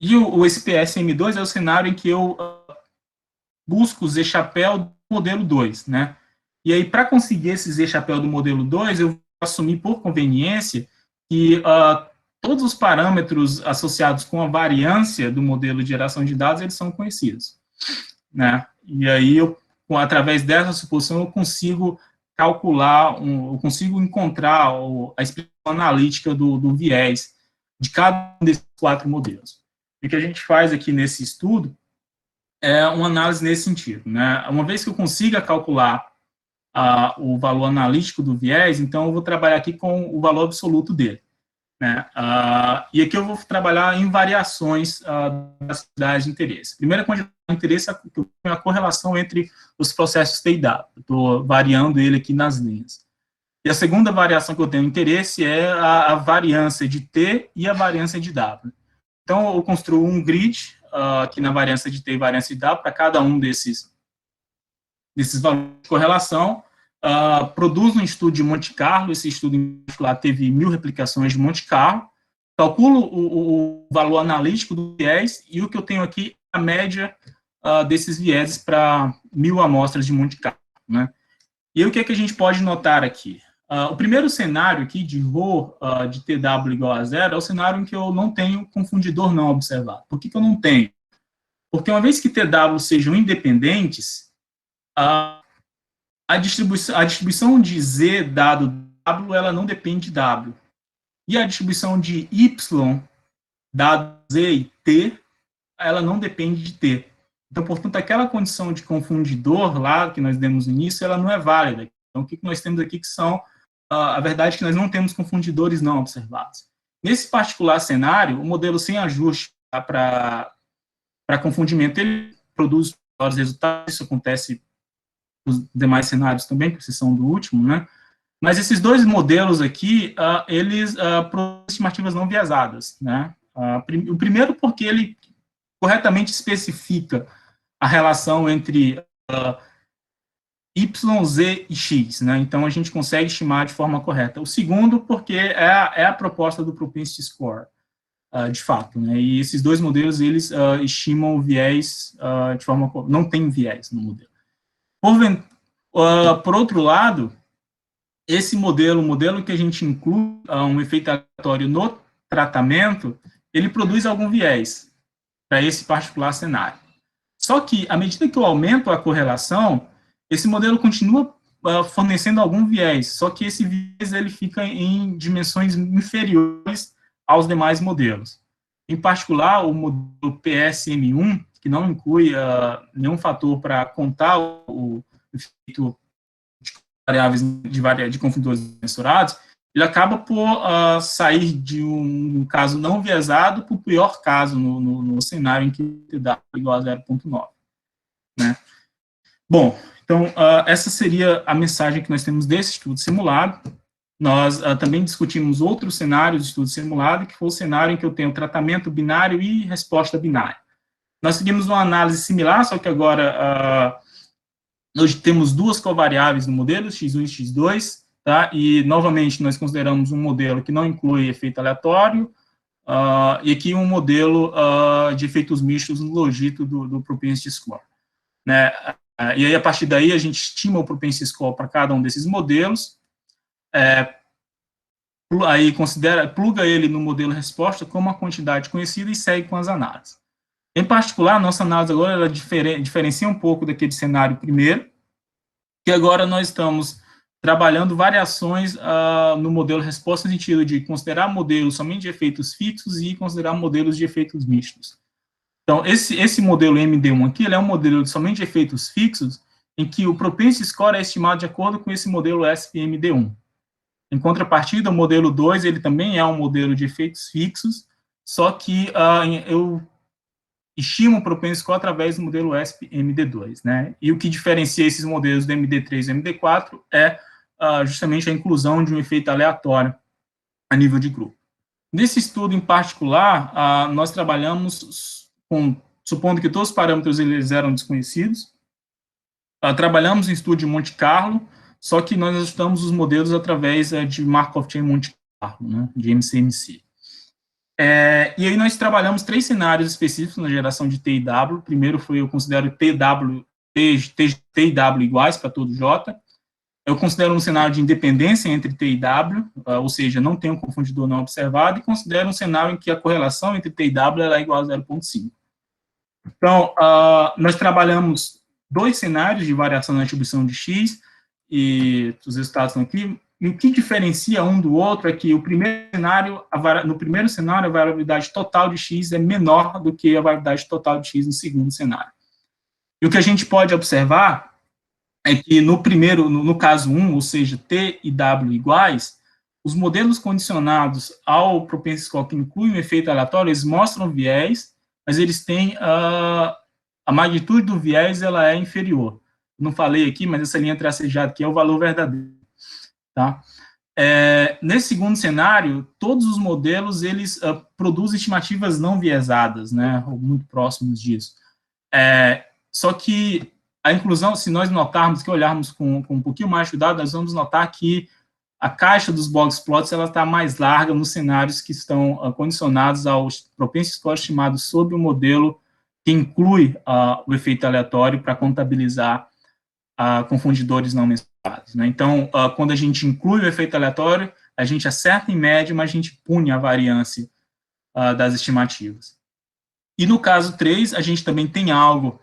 E o SPSM2 é o cenário em que eu busco o Z chapéu do modelo 2, né, e aí para conseguir esse Z chapéu do modelo 2, eu vou assumir por conveniência que todos os parâmetros associados com a variância do modelo de geração de dados, eles são conhecidos, né? E aí, através dessa suposição, eu consigo calcular, eu consigo encontrar a expressão analítica do viés de cada um desses 4 modelos. O que a gente faz aqui nesse estudo é uma análise nesse sentido, né? Uma vez que eu consiga calcular o valor analítico do viés, então eu vou trabalhar aqui com o valor absoluto dele, né? E aqui eu vou trabalhar em variações das quantidades de interesse. A primeira quantidade de interesse é a correlação entre os processos T e W. Estou variando ele aqui nas linhas. E a segunda variação que eu tenho interesse é a variância de T e a variância de W. Então, eu construo um grid aqui na variância de T e variância de W para cada um desses valores de correlação. Produz um estudo de Monte Carlo. Esse estudo em particular teve 1000 replicações de Monte Carlo, calculo o valor analítico do viés, e o que eu tenho aqui é a média desses vieses para 1.000 amostras de Monte Carlo, né? E o que é que a gente pode notar aqui? O primeiro cenário aqui de ρ de TW igual a zero é o cenário em que eu não tenho confundidor não observado. Por que eu não tenho? Porque uma vez que TW sejam independentes, a distribuição de Z dado W, ela não depende de W. E a distribuição de Y dado Z e T, ela não depende de T. Então, portanto, aquela condição de confundidor lá, que nós demos no início, ela não é válida. Então, o que nós temos aqui que são, a verdade é que nós não temos confundidores não observados. Nesse particular cenário, o modelo sem ajuste para confundimento, ele produz melhores resultados, isso acontece nos demais cenários também, com exceção do último, né? Mas esses dois modelos aqui, eles produzem estimativas não viesadas, né? O primeiro porque ele corretamente especifica a relação entre Y, Z e X, né? Então, a gente consegue estimar de forma correta. O segundo porque é a proposta do Propensity Score, de fato, né? E esses dois modelos, eles estimam o viés de forma... Não tem viés no modelo. Por outro lado, esse modelo, o modelo que a gente inclui um efeito aleatório no tratamento, ele produz algum viés para esse particular cenário. Só que, à medida que eu aumento a correlação, esse modelo continua fornecendo algum viés, só que esse viés ele fica em dimensões inferiores aos demais modelos. Em particular, o modelo PSM1, que não inclui nenhum fator para contar o efeito de variáveis de confundidores mensurados, ele acaba por sair de um caso não viesado para o pior caso no cenário em que T é igual a 0,9. Né? Bom, então, essa seria a mensagem que nós temos desse estudo simulado. Nós também discutimos outros cenários de estudo simulado, que foi o cenário em que eu tenho tratamento binário e resposta binária. Nós seguimos uma análise similar, só que agora nós temos duas covariáveis no modelo, x1 e x2, tá? E, novamente, nós consideramos um modelo que não inclui efeito aleatório, e aqui um modelo de efeitos mistos no logito do Propensity Score. Né? E aí, a partir daí, a gente estima o Propensity Score para cada um desses modelos, aí pluga ele no modelo resposta como uma quantidade conhecida e segue com as análises. Em particular, nossa análise agora ela diferencia um pouco daquele cenário primeiro, que agora nós estamos trabalhando variações no modelo resposta, no sentido de considerar modelos somente de efeitos fixos e considerar modelos de efeitos mistos. Então, esse modelo MD1 aqui, ele é um modelo somente de efeitos fixos, em que o Propensity Score é estimado de acordo com esse modelo SPMD1. Em contrapartida, o modelo 2, ele também é um modelo de efeitos fixos, só que eu estimo o Propensity Score através do modelo ESP-MD2, né? E o que diferencia esses modelos do MD3 e MD4 é justamente a inclusão de um efeito aleatório a nível de grupo. Nesse estudo em particular, nós trabalhamos supondo que todos os parâmetros eles eram desconhecidos, trabalhamos em estudo de Monte Carlo, só que nós ajustamos os modelos através de Markov Chain Monte Carlo, né, de MCMC. E aí nós trabalhamos 3 cenários específicos na geração de T e W. Primeiro foi, eu considero T e W iguais para todo J. Eu considero um cenário de independência entre T e W, ou seja, não tem um confundidor não observado, e considero um cenário em que a correlação entre T e W ela é igual a 0,5. Então, nós trabalhamos 2 cenários de variação na atribuição de X, e os resultados estão aqui. E o que diferencia um do outro é que no primeiro cenário, a variabilidade total de X é menor do que a variabilidade total de X no segundo cenário. E o que a gente pode observar é que no caso 1, ou seja, T e W iguais, os modelos condicionados ao Propensity Score que incluem um efeito aleatório, eles mostram viés, mas eles têm a magnitude do viés ela é inferior. Não falei aqui, mas essa linha tracejada aqui é o valor verdadeiro. Tá? Nesse segundo cenário, todos os modelos eles produzem estimativas não viesadas, né, ou muito próximos disso. Só que a inclusão, se nós notarmos, que olharmos com um pouquinho mais de cuidado, nós vamos notar que a caixa dos box plots ela está mais larga nos cenários que estão condicionados ao propensity score estimado sobre o modelo que inclui o efeito aleatório para contabilizar confundidores não mensurados, né? Então, quando a gente inclui o efeito aleatório, a gente acerta em média, mas a gente pune a variância das estimativas. E no caso 3, a gente também tem algo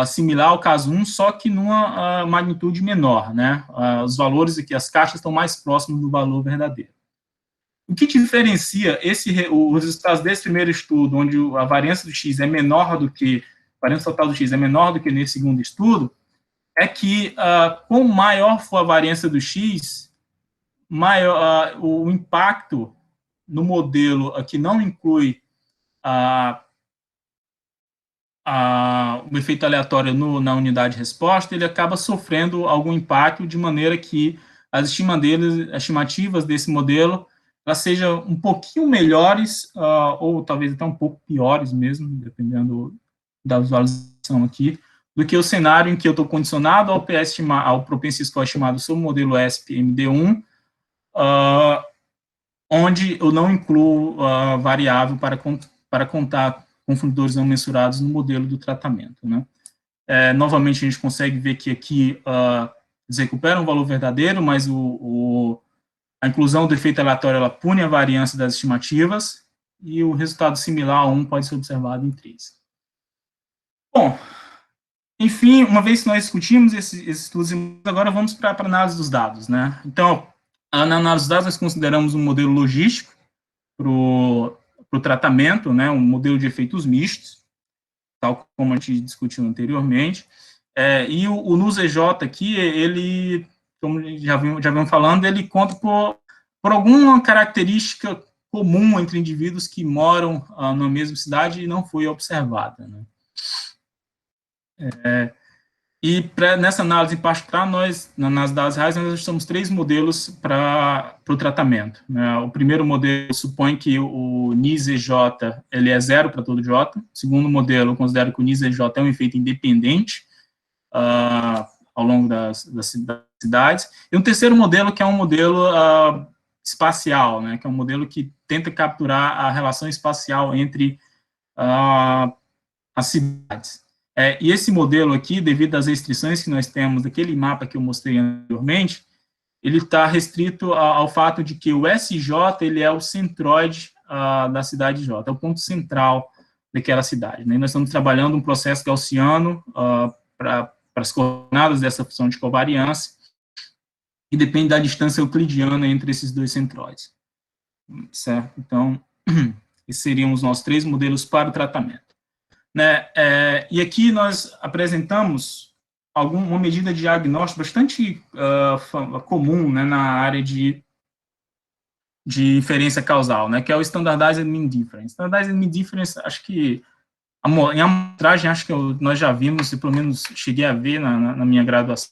similar ao caso 1, só que numa magnitude menor, né? Os valores aqui, as caixas estão mais próximos do valor verdadeiro. O que diferencia os resultados desse primeiro estudo, onde a variância do X é menor do que, a variância total do X é menor do que nesse segundo estudo, é que, quanto maior for a variância do X, maior o impacto no modelo que não inclui o efeito aleatório na unidade de resposta, ele acaba sofrendo algum impacto de maneira que as estimativas desse modelo elas sejam um pouquinho melhores, ou talvez até um pouco piores mesmo, dependendo da visualização aqui, do que o cenário em que eu estou condicionado ao propensity score estimado sobre o modelo ESP-MD1, onde eu não incluo variável para contar confundidores não mensurados no modelo do tratamento, né? Novamente, a gente consegue ver que aqui eles recuperam o valor verdadeiro, mas a inclusão do efeito aleatório ela pune a variância das estimativas, e o resultado similar a 1 pode ser observado em 3. Bom, enfim, uma vez que nós discutimos esses estudos, agora vamos para a análise dos dados, né? Então, na análise dos dados, nós consideramos um modelo logístico para o tratamento, né, um modelo de efeitos mistos, tal como a gente discutiu anteriormente, e o NUS-EJ aqui, ele, como já vimos falando, ele conta por alguma característica comum entre indivíduos que moram na mesma cidade e não foi observada, né? E nessa análise em particular, nas dados reais, nós ajustamos 3 modelos para o tratamento, né? O primeiro modelo supõe que o NIS-EJ ele é 0 para todo J. O segundo modelo, eu considero que o NIS-EJ é um efeito independente ao longo das cidades. E um terceiro modelo, que é um modelo espacial, né? Que é um modelo que tenta capturar a relação espacial entre as cidades. E esse modelo aqui, devido às restrições que nós temos daquele mapa que eu mostrei anteriormente, ele está restrito ao fato de que o SJ ele é o centroide da cidade J, é o ponto central daquela cidade, né? E nós estamos trabalhando um processo gaussiano para as coordenadas dessa função de covariância, que depende da distância euclidiana entre esses dois centroides. Certo? Então, esses seriam os nossos 3 modelos para o tratamento. Né, e aqui nós apresentamos uma medida de diagnóstico bastante comum, né, na área de inferência causal, né, que é o Standardized Mean Difference. Standardized Mean Difference, acho que, em amostragem, acho que nós já vimos, e pelo menos cheguei a ver na minha graduação,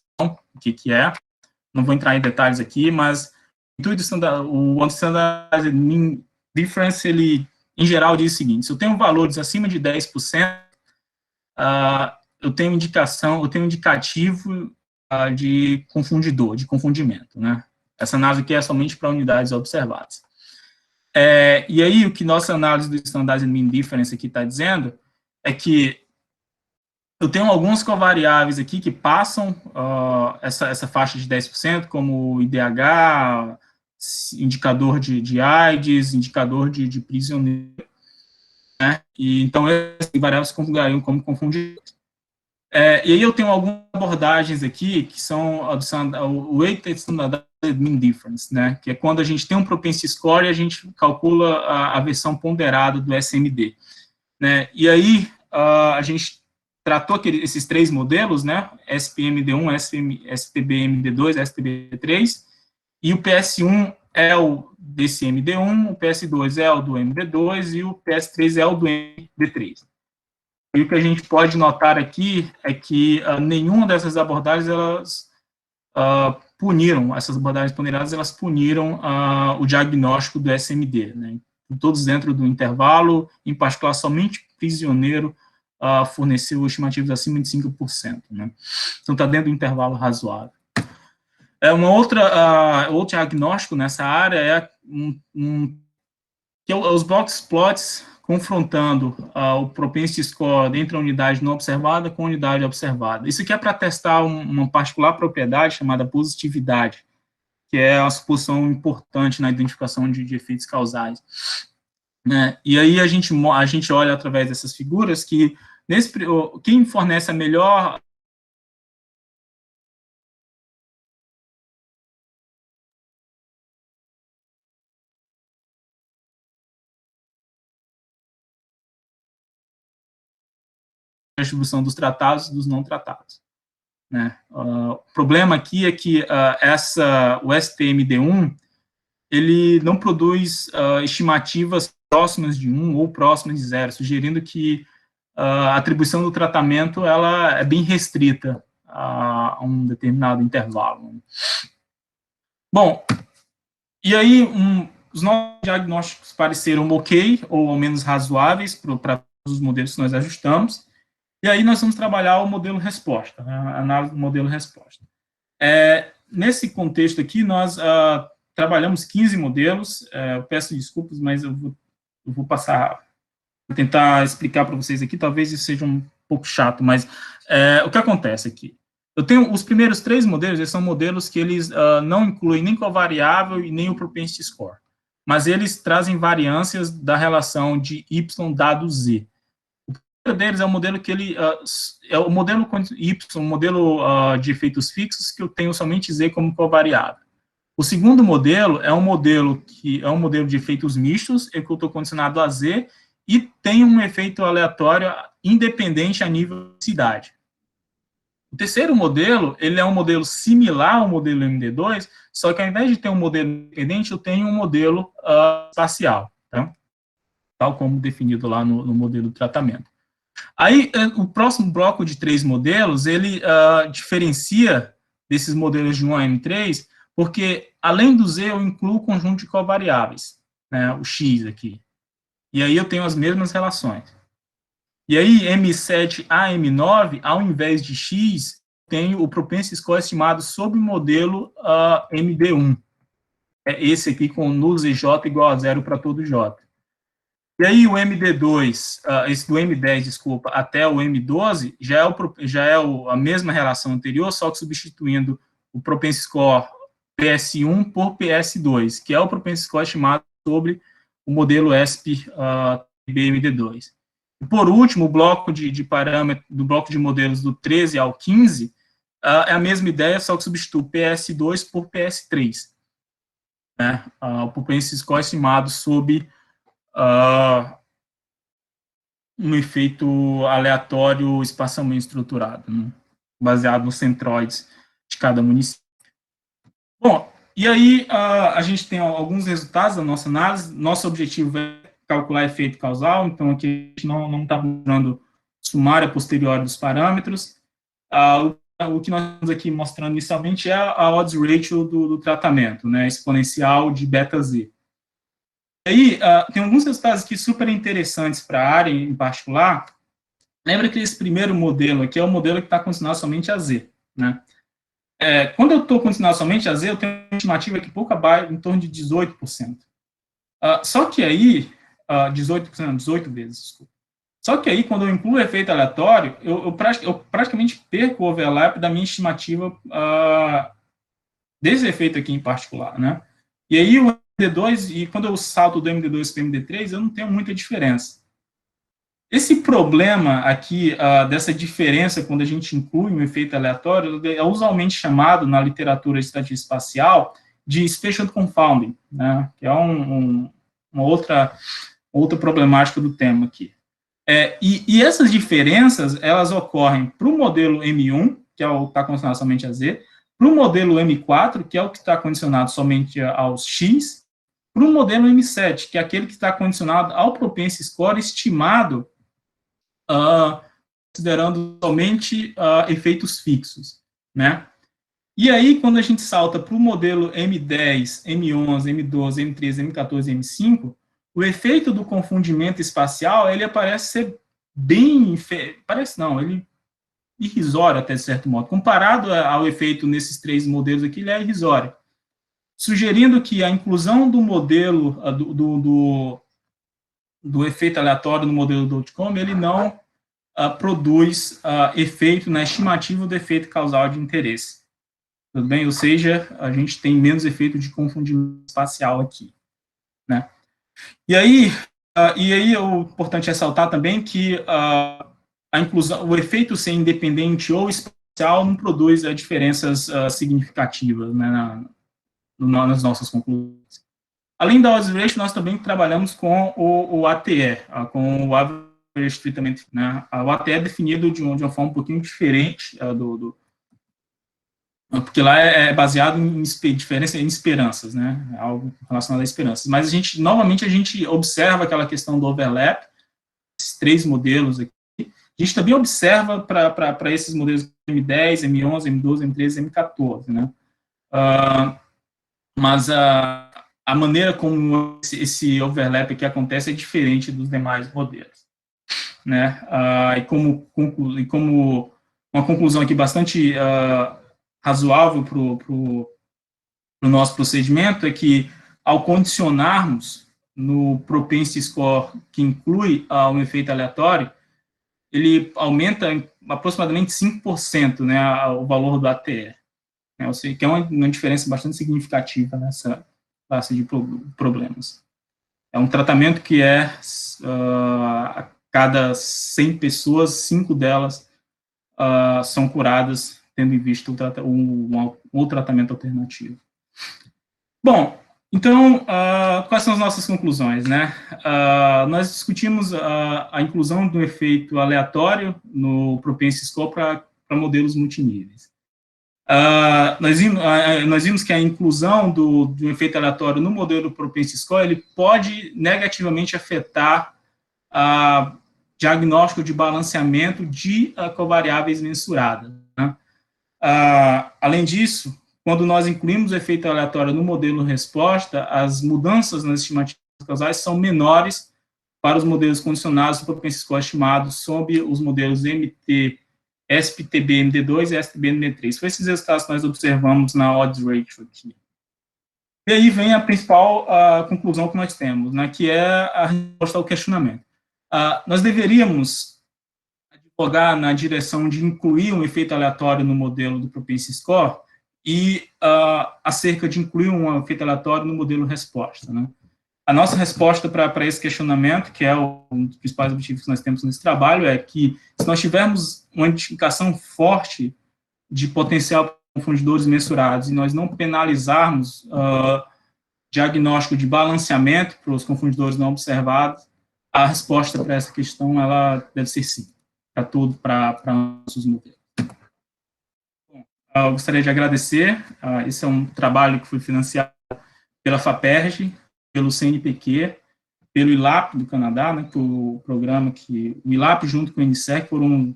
o que é. Não vou entrar em detalhes aqui, mas o Standardized Mean Difference, ele em geral, diz o seguinte: se eu tenho valores acima de 10%, eu tenho indicativo de confundimento, né? Essa análise aqui é somente para unidades observadas. E aí, o que nossa análise do Standardized Mean Difference aqui está dizendo é que eu tenho algumas covariáveis aqui que passam essa faixa de 10%, como IDH, indicador de AIDS, indicador de prisioneiro, né? E então essas variáveis se configurariam como confundidores. E aí eu tenho algumas abordagens aqui que são o Weighted Standardized Mean Difference, né? Que é quando a gente tem um propensity score e a gente calcula a versão ponderada do SMD, né? E aí a gente tratou esses 3 modelos, né? SPMD1, SPBMD2, SPB3, e o PS1 é o desse MD1, o PS2 é o do MD2 e o PS3 é o do MD3. E o que a gente pode notar aqui é que nenhuma dessas abordagens, elas essas abordagens ponderadas, elas puniram o diagnóstico do SMD, né? Todos dentro do intervalo, em particular, somente prisioneiro forneceu estimativas acima de 5%, né? Então, está dentro do intervalo razoável. Outro diagnóstico nessa área é os box plots confrontando o propensity score entre a unidade não observada com a unidade observada. Isso aqui é para testar uma particular propriedade chamada positividade, que é uma suposição importante na identificação de efeitos causais. Né? E aí a gente olha através dessas figuras que quem fornece a melhor distribuição dos tratados e dos não tratados. Né? O problema aqui é que o STMD1 ele não produz estimativas próximas de 1 ou próximas de 0, sugerindo que a atribuição do tratamento ela é bem restrita a um determinado intervalo. Bom, e aí os nossos diagnósticos pareceram ok, ou ao menos razoáveis para todos os modelos que nós ajustamos, e aí nós vamos trabalhar o modelo resposta, né, a análise do modelo resposta. Nesse contexto aqui, nós trabalhamos 15 modelos, eu peço desculpas, mas eu vou passar, vou tentar explicar para vocês aqui, talvez isso seja um pouco chato, mas o que acontece aqui? Eu tenho os primeiros 3 modelos, eles são modelos que eles não incluem nem covariável e nem o propensity score, mas eles trazem variâncias da relação de y dado z. O primeiro deles é o modelo que ele é o modelo y, um modelo de efeitos fixos que eu tenho somente z como covariável. O segundo modelo é um modelo de efeitos mistos, em que eu estou condicionado a z e tem um efeito aleatório independente a nível de cidade. O terceiro modelo, ele é um modelo similar ao modelo MD2, só que ao invés de ter um modelo independente, eu tenho um modelo espacial, tá? Tal como definido lá no modelo de tratamento. Aí, o próximo bloco de 3 modelos, ele diferencia desses modelos de 1 a M3, porque, além do Z, eu incluo o conjunto de covariáveis, né, o X aqui. E aí eu tenho as mesmas relações. E aí, M7 a M9, ao invés de X, tenho o propensity score estimado sob o modelo MD1. É esse aqui com nulo ZJ igual a 0 para todo J. E aí o MD2, esse do M10, desculpa, até o M12, já é a mesma relação anterior, só que substituindo o propensity score PS1 por PS2, que é o propensity score estimado sobre o modelo ESP-BMD2. E por último, o bloco de parâmetros, do bloco de modelos do 13 ao 15, é a mesma ideia, só que substitui PS2 por PS3. Né? O propensity score estimado sob um efeito aleatório espacialmente estruturado, né? Baseado nos centroides de cada município. Bom, e aí a gente tem alguns resultados da nossa análise. Nosso objetivo é calcular efeito causal, então aqui a gente não está mostrando sumária posterior dos parâmetros. O que nós estamos aqui mostrando inicialmente é a odds ratio do tratamento, né, exponencial de beta Z. E aí, tem alguns resultados aqui super interessantes para a área em particular. Lembra que esse primeiro modelo aqui é o modelo que está condicionado somente a Z, né? Quando eu estou condicionado somente a Z, eu tenho uma estimativa aqui pouco abaixo, em torno de 18%. Só que aí, 18 vezes, desculpa. Só que aí, quando eu incluo o efeito aleatório, eu praticamente perco o overlap da minha estimativa desse efeito aqui em particular, né? E aí, o MD2, e quando eu salto do MD2 para o MD3, eu não tenho muita diferença. Esse problema aqui, dessa diferença quando a gente inclui um efeito aleatório, é usualmente chamado, na literatura de estatística espacial, de spatial confounding, né, que é uma outra problemática do tema aqui. E essas diferenças, elas ocorrem para o modelo M1, que é o que está condicionado somente a Z, para o modelo M4, que é o que está condicionado somente aos X, para o modelo M7, que é aquele que está condicionado ao propensity score estimado, considerando somente efeitos fixos, né? E aí, quando a gente salta para o modelo M10, M11, M12, M13, M14 e M5, o efeito do confundimento espacial, ele parece ser bem... Parece não, ele irrisório até certo modo. Comparado ao efeito nesses 3 modelos aqui, ele é irrisório. Sugerindo que a inclusão do modelo, do efeito aleatório no modelo do outcome, ele não produz efeito na estimativa do efeito causal de interesse. Tudo bem? Ou seja, a gente tem menos efeito de confundimento espacial aqui, né? E aí o importante é ressaltar também que a inclusão, o efeito ser independente ou espacial não produz diferenças significativas, né, nas nossas conclusões. Além da odds ratio, nós também trabalhamos com o ATE, com o Average Treatment, né? O ATE é definido de uma forma um pouquinho diferente porque lá é baseado em diferença em esperanças, né? Algo relacionado a esperanças. Mas novamente a gente observa aquela questão do overlap, esses 3 modelos aqui. A gente também observa para esses modelos M10, M11, M12, M13, M14, né? Mas a maneira como esse overlap aqui acontece é diferente dos demais modelos, né? E como uma conclusão aqui bastante razoável para o nosso procedimento é que, ao condicionarmos no propensity score, que inclui um efeito aleatório, ele aumenta aproximadamente 5%, né, o valor do ATE. Né, ou seja, que é uma diferença bastante significativa nessa classe de problemas. É um tratamento que a cada 100 pessoas, 5 delas são curadas, tendo em vista um tratamento alternativo. Bom, então, quais são as nossas conclusões, né? Nós discutimos a inclusão do efeito aleatório no propensity score para modelos multiníveis. Nós vimos que a inclusão do efeito aleatório no modelo do propensity score, ele pode negativamente afetar diagnóstico de balanceamento de covariáveis mensuradas, né? Além disso, quando nós incluímos o efeito aleatório no modelo resposta, as mudanças nas estimativas causais são menores para os modelos condicionados do propensity score estimados sob os modelos MT, SPTB MD2 e STB MD3. Foi esses resultados que nós observamos na odds ratio aqui. E aí vem a principal conclusão que nós temos, né, que é a resposta ao questionamento. Nós deveríamos advogar na direção de incluir um efeito aleatório no modelo do propensity score e acerca de incluir um efeito aleatório no modelo resposta, né? A nossa resposta para esse questionamento, que é um dos principais objetivos que nós temos nesse trabalho, é que se nós tivermos uma identificação forte de potencial confundidores mensurados e nós não penalizarmos diagnóstico de balanceamento para os confundidores não observados, a resposta para essa questão ela deve ser sim, para nossos modelos. Bom, eu gostaria de agradecer. Esse é um trabalho que foi financiado pela FAPERJ, pelo CNPq, pelo ILAP do Canadá, né, o programa que o ILAP junto com o INSEC foram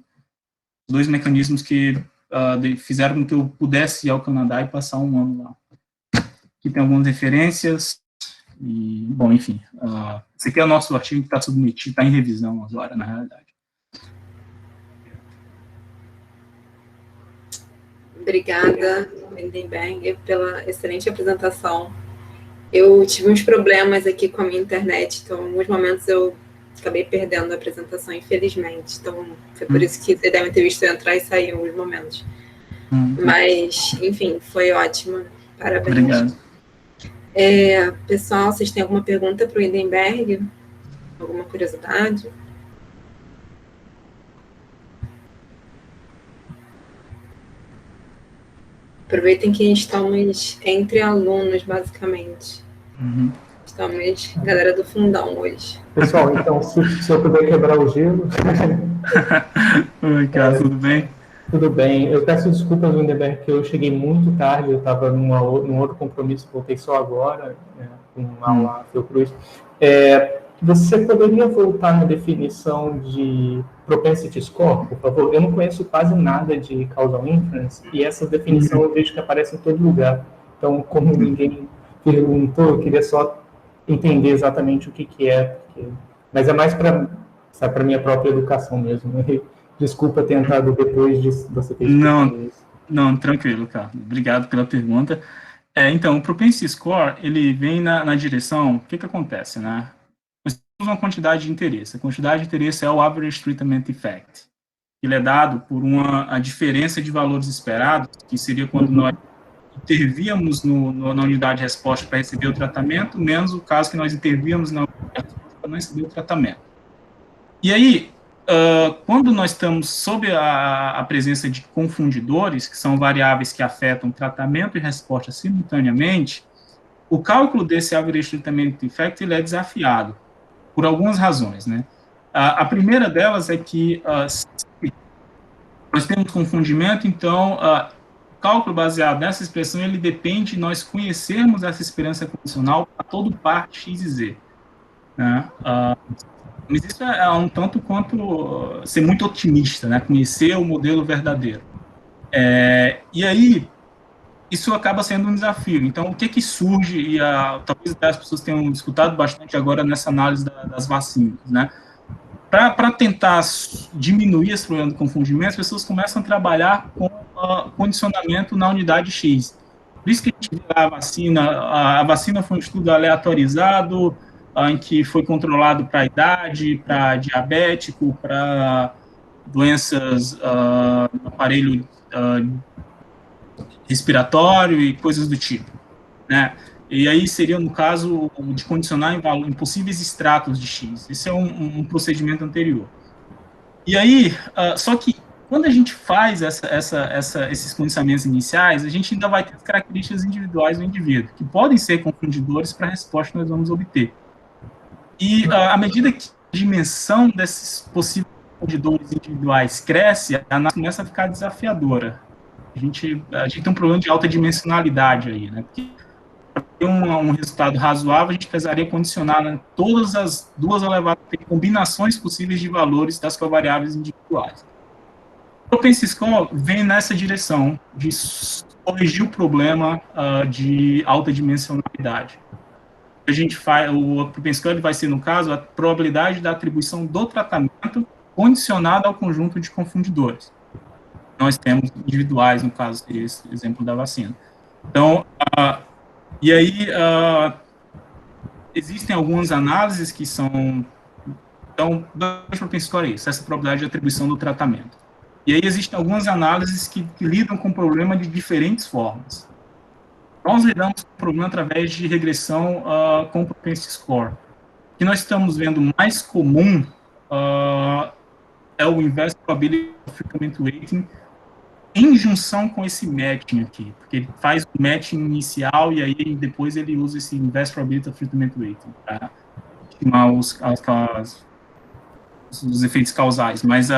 os 2 mecanismos que fizeram com que eu pudesse ir ao Canadá e passar um ano lá. Aqui tem algumas referências e, bom, enfim, esse aqui é o nosso artigo que está submetido, está em revisão agora, na realidade. Obrigada, Lindenberg, pela excelente apresentação. Eu tive uns problemas aqui com a minha internet, então, em alguns momentos eu acabei perdendo a apresentação, infelizmente. Então, foi por isso que vocês devem ter visto eu entrar e sair em alguns momentos. Mas, enfim, foi ótimo. Parabéns. Obrigado. Pessoal, vocês têm alguma pergunta para o Lindenberg? Alguma curiosidade? Aproveitem que estamos entre alunos, basicamente. Estamos galera do fundão hoje. Pessoal, então, se eu puder quebrar o gelo... Oi, Carlos, tudo bem? Tudo bem. Eu peço desculpas, Lindenberg, que eu cheguei muito tarde, eu estava num outro compromisso, voltei só agora, com uma aula Fiocruz. Você poderia voltar na definição de propensity score, por favor? Eu não conheço quase nada de causal inference, e essa definição eu vejo que aparece em todo lugar. Então, como ninguém perguntou, eu queria só entender exatamente o que é, mas é mais para a minha própria educação mesmo, né? Desculpa ter entrado depois de você ter Não, isso. não, tranquilo, cara. Obrigado pela pergunta. Então, o Propensity Score, ele vem na direção, o que acontece, né? Nós temos uma quantidade de interesse. A quantidade de interesse é o Average Treatment Effect. Ele é dado por a diferença de valores esperados, que seria quando nós intervíamos na unidade de resposta para receber o tratamento, menos o caso que nós intervíamos na unidade de resposta para não receber o tratamento. E aí, quando nós estamos sob a presença de confundidores, que são variáveis que afetam tratamento e resposta simultaneamente, o cálculo desse Average Treatment Effect ele é desafiado, por algumas razões, né? A primeira delas é que nós temos confundimento, então, o cálculo baseado nessa expressão, ele depende de nós conhecermos essa esperança condicional para todo par x e z. Né? Mas isso é um tanto quanto ser muito otimista, né? Conhecer o modelo verdadeiro. E aí, isso acaba sendo um desafio. Então, o que surge, e talvez as pessoas tenham escutado bastante agora nessa análise das vacinas, né? Para tentar diminuir esse problema do confundimento, as pessoas começam a trabalhar com condicionamento na unidade X. Por isso que a gente vê a vacina foi um estudo aleatorizado, em que foi controlado para idade, para diabético, para doenças no aparelho respiratório e coisas do tipo, né? E aí seria, no caso, de condicionar em possíveis extratos de X. Esse é um procedimento anterior. E aí, só que quando a gente faz esses condicionamentos iniciais, a gente ainda vai ter as características individuais do indivíduo, que podem ser confundidores para a resposta que nós vamos obter. E à medida que a dimensão desses possíveis confundidores individuais cresce, a análise começa a ficar desafiadora. A gente tem um problema de alta dimensionalidade aí, né? Porque para ter um resultado razoável, a gente precisaria condicionar, né, todas as duas elevadas combinações possíveis de valores das covariáveis individuais. O Propensity Score vem nessa direção de corrigir o problema de alta dimensionalidade. A gente faz, o Propensity Score vai ser, no caso, a probabilidade da atribuição do tratamento condicionada ao conjunto de confundidores. Nós temos individuais, no caso, seria esse exemplo da vacina. Então, e aí, existem algumas análises que são... Então, o Propensity Score é isso, essa probabilidade de atribuição do tratamento. E aí existem algumas análises que lidam com o problema de diferentes formas. Nós lidamos com o problema através de regressão com o Propensity Score. O que nós estamos vendo mais comum é o Inverse Probability of Treatment Weighting em junção com esse matching aqui, porque ele faz o matching inicial e aí depois ele usa esse Inverse Probability of Treatment Weighting para estimar os efeitos causais. Mas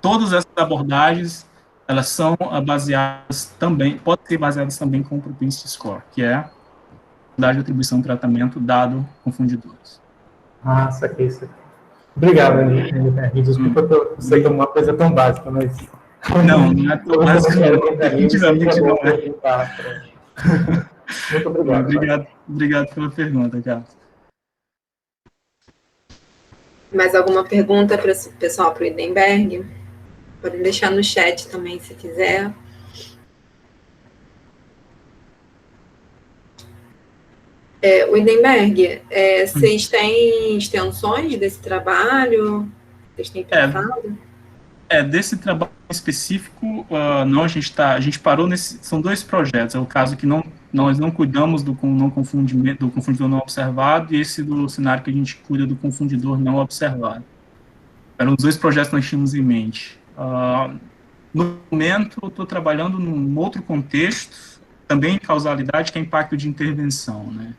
todas essas abordagens, elas são baseadas também, podem ser baseadas também com o Propensity Score, que é a probabilidade de atribuição do tratamento dado confundidores. Saquei. Obrigado, Andy. Desculpa por sei que é uma coisa tão básica, mas... Não é tão básico, definitivamente não é. Muito obrigado. Obrigado pela pergunta, Carlos. Mais alguma pergunta para o pessoal, para o Idenberg? Podem deixar no chat também, se quiser. O Idenberg, vocês têm extensões desse trabalho? Vocês têm pensado? Desse trabalho específico, não, a gente parou nesse... São dois projetos, é o caso que nós não cuidamos do confundidor não observado e esse do cenário que a gente cuida do confundidor não observado. Eram os dois projetos que nós tínhamos em mente. No momento, eu estou trabalhando num outro contexto, também em causalidade, que é impacto de intervenção, né?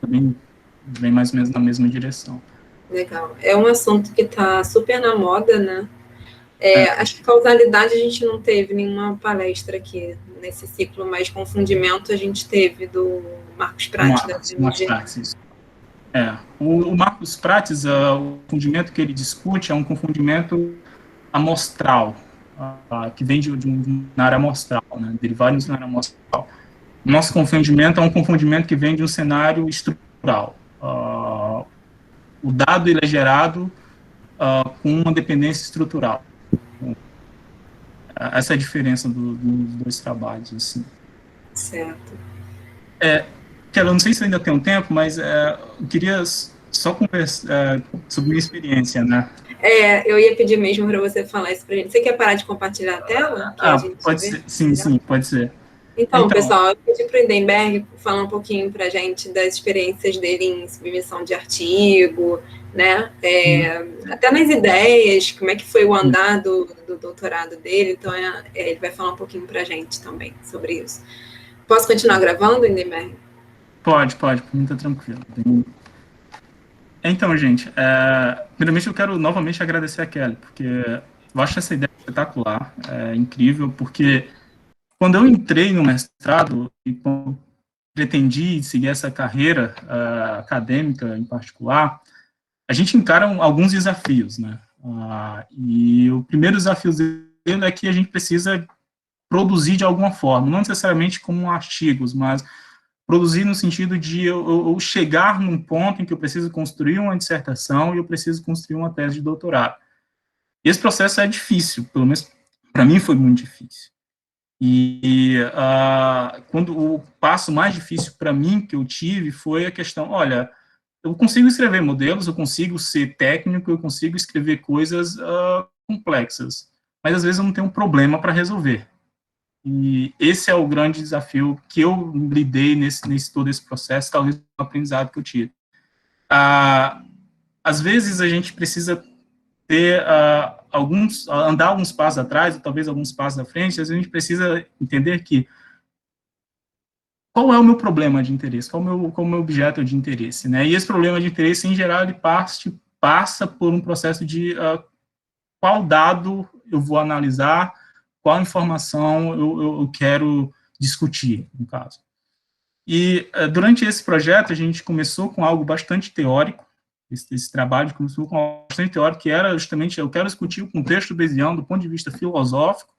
Também vem mais ou menos na mesma direção. Legal. É um assunto que está super na moda, né? Acho que causalidade a gente não teve nenhuma palestra aqui nesse ciclo, mas confundimento a gente teve do Marcos Prates. Marcos Prates, isso. O Marcos Prates, o confundimento que ele discute é um confundimento amostral, que vem de um cenário amostral, né, derivado de um cenário amostral. Nosso confundimento é um confundimento que vem de um cenário estrutural. O dado ele é gerado com uma dependência estrutural. Essa é a diferença dos dois trabalhos, assim. Certo. Kelly, eu não sei se ainda tem um tempo, mas eu queria só conversar sobre minha experiência, né? Eu ia pedir mesmo para você falar isso para a gente. Você quer parar de compartilhar a tela? Pode ser. Sim, pode ser. Então, pessoal, eu pedi para o Lindenberg falar um pouquinho para a gente das experiências dele em submissão de artigo, né? Até nas ideias, como é que foi o andar do doutorado dele. Então, ele vai falar um pouquinho para a gente também sobre isso. Posso continuar gravando, Lindenberg? Pode, por mim tá tranquilo. Então, gente, primeiramente eu quero novamente agradecer a Kelly, porque eu acho essa ideia espetacular, incrível, porque quando eu entrei no mestrado e pretendi seguir essa carreira acadêmica em particular, a gente encara alguns desafios, né? E o primeiro desafio dele é que a gente precisa produzir de alguma forma, não necessariamente como artigos, mas produzir no sentido de eu chegar num ponto em que eu preciso construir uma dissertação e eu preciso construir uma tese de doutorado. E esse processo é difícil, pelo menos para mim foi muito difícil. E quando o passo mais difícil para mim que eu tive foi a questão, olha, eu consigo escrever modelos, eu consigo ser técnico, eu consigo escrever coisas complexas, mas às vezes eu não tenho um problema para resolver. E esse é o grande desafio que eu lidei nesse todo esse processo, talvez o aprendizado que eu tive. Às vezes a gente precisa ter andar alguns passos atrás, ou talvez alguns passos à frente, às vezes a gente precisa entender que qual é o meu problema de interesse, qual é o meu objeto de interesse, né? E esse problema de interesse, em geral, ele passa por um processo de qual dado eu vou analisar, qual informação eu quero discutir, no caso. E durante esse projeto, a gente começou com algo bastante teórico, esse trabalho começou com algo bastante teórico, que era justamente, eu quero discutir o contexto bayesiano do ponto de vista filosófico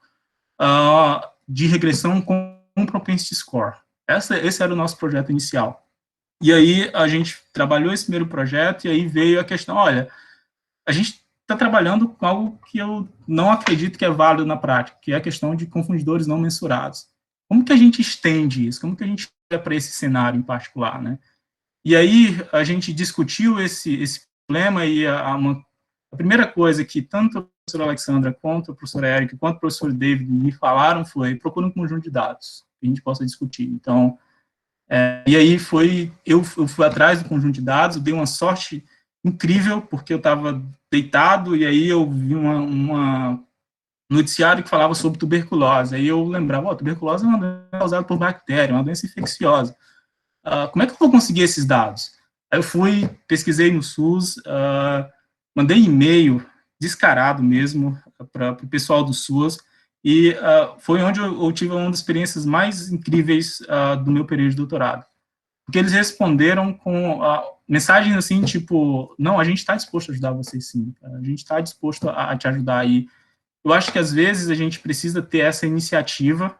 de regressão com propensity score. Esse era o nosso projeto inicial. E aí a gente trabalhou esse primeiro projeto, e aí veio a questão, olha, a gente está trabalhando com algo que eu não acredito que é válido na prática, que é a questão de confundidores não mensurados. Como que a gente estende isso? Como que a gente olha para esse cenário em particular, né? E aí a gente discutiu esse problema, e a primeira coisa que tanto a professora Alexandra, quanto a professora Érica, quanto o professor David me falaram foi: procura um conjunto de dados que a gente possa discutir. Então, e aí eu fui atrás do conjunto de dados, eu dei uma sorte incrível, porque eu estava deitado, e aí eu vi um noticiário que falava sobre tuberculose. Aí eu lembrava, tuberculose é uma doença causada por bactéria, uma doença infecciosa. Como é que eu vou conseguir esses dados? Aí eu fui, pesquisei no SUS, mandei e-mail descarado mesmo para o pessoal do SUS, e foi onde eu tive uma das experiências mais incríveis do meu período de doutorado. Porque eles responderam com mensagens assim, tipo, não, a gente está disposto a ajudar vocês sim, a gente está disposto a te ajudar. E eu acho que às vezes a gente precisa ter essa iniciativa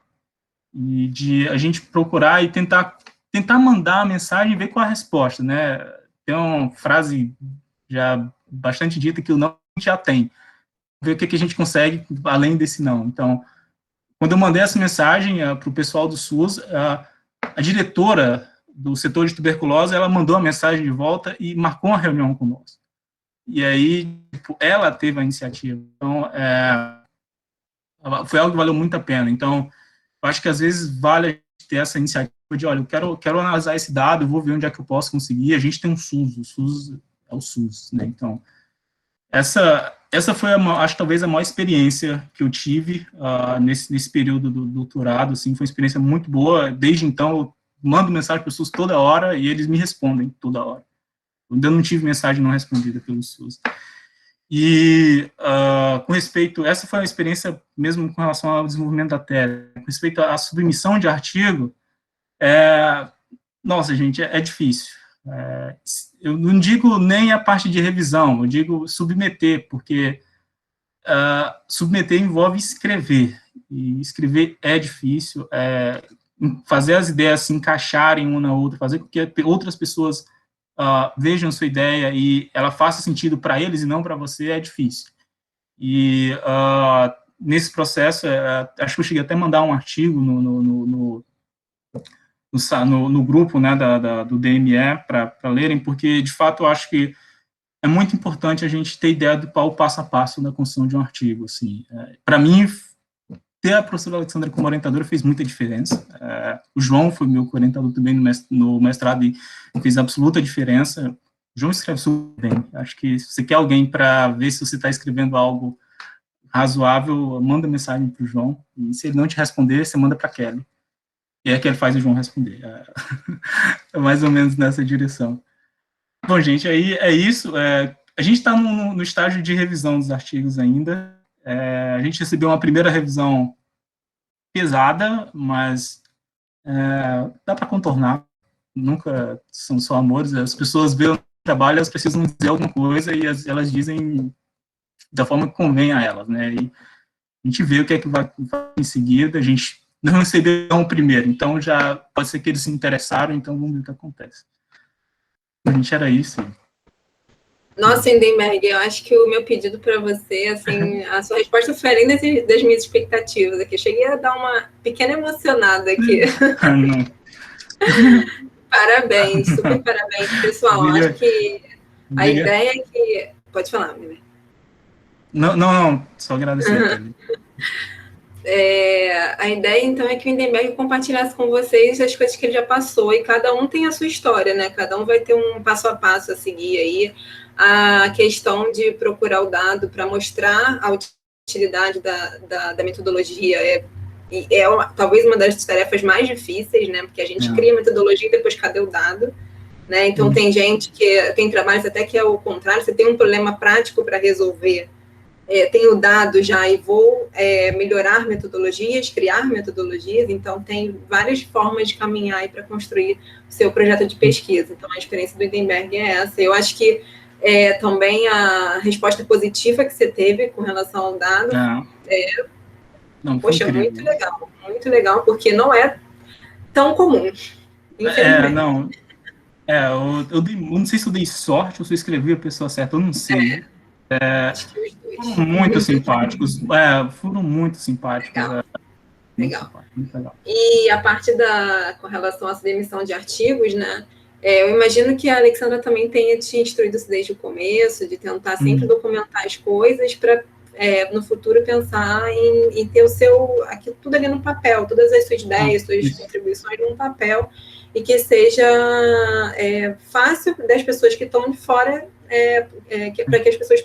e de a gente procurar e tentar mandar a mensagem e ver qual é a resposta, né? Tem uma frase já bastante dita que o não já tem. Ver o que a gente consegue além desse não. Então, quando eu mandei essa mensagem para o pessoal do SUS, a diretora do setor de tuberculose, ela mandou a mensagem de volta e marcou uma reunião conosco. E aí, tipo, ela teve a iniciativa. Então, foi algo que valeu muito a pena. Então, eu acho que às vezes vale ter essa iniciativa de, olha, eu quero analisar esse dado, eu vou ver onde é que eu posso conseguir. A gente tem um SUS, o SUS é o SUS, né? Então, essa foi, acho, talvez a maior experiência que eu tive nesse período do doutorado, assim, foi uma experiência muito boa. Desde então, eu mando mensagem para o SUS toda hora e eles me respondem toda hora. Eu ainda não tive mensagem não respondida pelo SUS. E, com respeito, essa foi uma experiência mesmo com relação ao desenvolvimento da tese. Com respeito à submissão de artigo, nossa, gente, é difícil. Eu não digo nem a parte de revisão, eu digo submeter, porque submeter envolve escrever, e escrever é difícil, fazer as ideias se encaixarem uma na outra, fazer com que outras pessoas vejam sua ideia e ela faça sentido para eles e não para você, é difícil. E nesse processo, acho que eu cheguei até a mandar um artigo no grupo, né, do DME para lerem, porque, de fato, eu acho que é muito importante a gente ter ideia do passo a passo da construção de um artigo. Assim. Para mim, ter a professora Alexandra como orientadora fez muita diferença. O João foi meu orientador também no mestrado e fez absoluta diferença. O João escreve super bem. Acho que se você quer alguém para ver se você está escrevendo algo razoável, manda mensagem para o João. E se ele não te responder, você manda para a Kelly. E é que ele faz o João responder. É mais ou menos nessa direção. Bom, gente, aí é isso. A gente está no estágio de revisão dos artigos ainda. A gente recebeu uma primeira revisão pesada, mas dá para contornar. Nunca são só amores. As pessoas veem o trabalho, elas precisam dizer alguma coisa e elas dizem da forma que convém a elas, né? E a gente vê o que é que vai em seguida. A gente não recebeu o primeiro, então já pode ser que eles se interessaram, então vamos ver o que acontece. A gente era isso. Nossa, Hindenberg, eu acho que o meu pedido para você, assim, a sua resposta foi além das minhas expectativas aqui. Eu cheguei a dar uma pequena emocionada aqui. Parabéns, super parabéns, pessoal. Acho que a ideia é que... Pode falar, Hindenberg. Não, só agradecer. A ideia, então, é que o Hindenberg compartilhasse com vocês as coisas que ele já passou, e cada um tem a sua história, né? Cada um vai ter um passo a passo a seguir aí. A questão de procurar o dado para mostrar a utilidade da metodologia talvez uma das tarefas mais difíceis, né? Porque a gente cria a metodologia e depois cadê o dado? Né? Então, tem gente tem trabalhos até que é o contrário, você tem um problema prático para resolver, tenho dado já e vou melhorar metodologias, criar metodologias, então tem várias formas de caminhar para construir o seu projeto de pesquisa. Então, a experiência do Hindenberg é essa. Eu acho que também a resposta positiva que você teve com relação ao dado poxa, muito legal, porque não é tão comum, infelizmente. Eu não sei se eu dei sorte ou se eu escrevi a pessoa certa, eu não sei. Foram muito simpáticos. Foram muito simpáticos. Legal. Muito legal. E a parte com relação à submissão de artigos, né? Eu imagino que a Alexandra também tenha te instruído desde o começo, de tentar sempre documentar as coisas para, no futuro, pensar em ter aquilo tudo ali no papel, todas as suas ideias, suas contribuições num papel, e que seja fácil das pessoas que estão de fora, para que as pessoas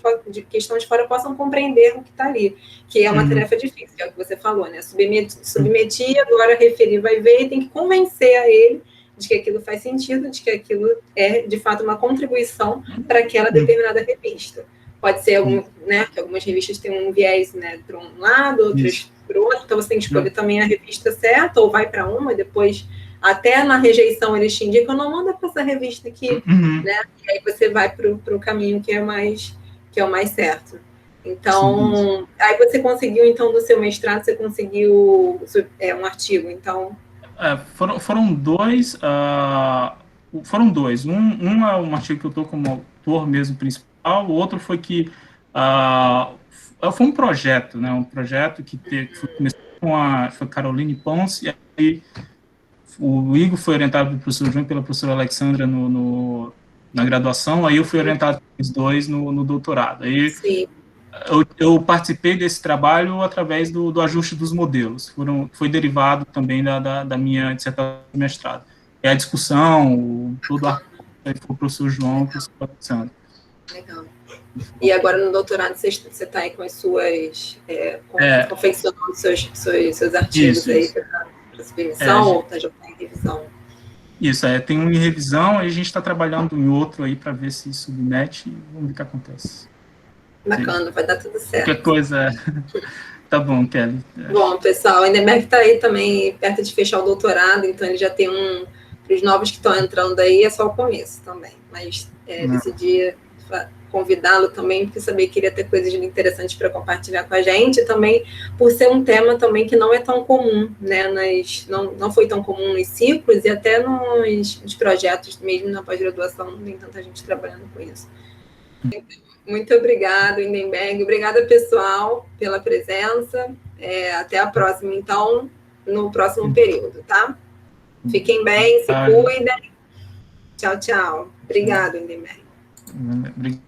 que estão de fora possam compreender o que está ali, que é uma tarefa difícil, que é o que você falou, né? Submetir, agora referir, vai ver, e tem que convencer a ele de que aquilo faz sentido, de que aquilo é, de fato, uma contribuição para aquela determinada revista. Pode ser, que algumas revistas têm um viés, né, para um lado, outras para o outro, então você tem que escolher também a revista certa, ou vai para uma, e depois, até na rejeição, eles te indicam, não manda para essa revista aqui, né, e aí você vai para o caminho que é o mais certo. Então, aí você conseguiu, então, do seu mestrado, você conseguiu um artigo, então... Foram dois. Um é um artigo que eu estou como autor mesmo principal, o outro foi que foi um projeto, né? Um projeto que começou com a Caroline Ponce, e aí o Igor foi orientado pelo professor João e pela professora Alexandra na graduação, aí eu fui orientado pelos dois no doutorado. Aí, eu participei desse trabalho através do ajuste dos modelos, foi derivado também da minha dissertação de mestrado. A discussão, tudo foi o professor João e o professor Alexandre. Legal. E agora no doutorado você está aí com as suas, confeccionando seus artigos aí para submissão, ou já está em revisão? Isso, tem um em revisão, e a gente está trabalhando em outro aí para ver se submete, e vamos ver o que acontece. Bacana, vai dar tudo certo. Qualquer coisa... Tá bom, Kelly. Bom, pessoal, o Hindenberg está aí também perto de fechar o doutorado, então ele já tem para os novos que estão entrando aí, é só o começo também. Mas decidir convidá-lo também, porque sabia que iria ter coisas interessantes para compartilhar com a gente, também por ser um tema também que não é tão comum, né? Não foi tão comum nos ciclos e até nos projetos, mesmo na pós-graduação, não tem tanta gente trabalhando com isso. Muito obrigada, Lindenberg. Obrigada, pessoal, pela presença. Até a próxima, então, no próximo período, tá? Fiquem bem, se cuidem. Tchau, tchau. Obrigado, Lindenberg. Obrigado.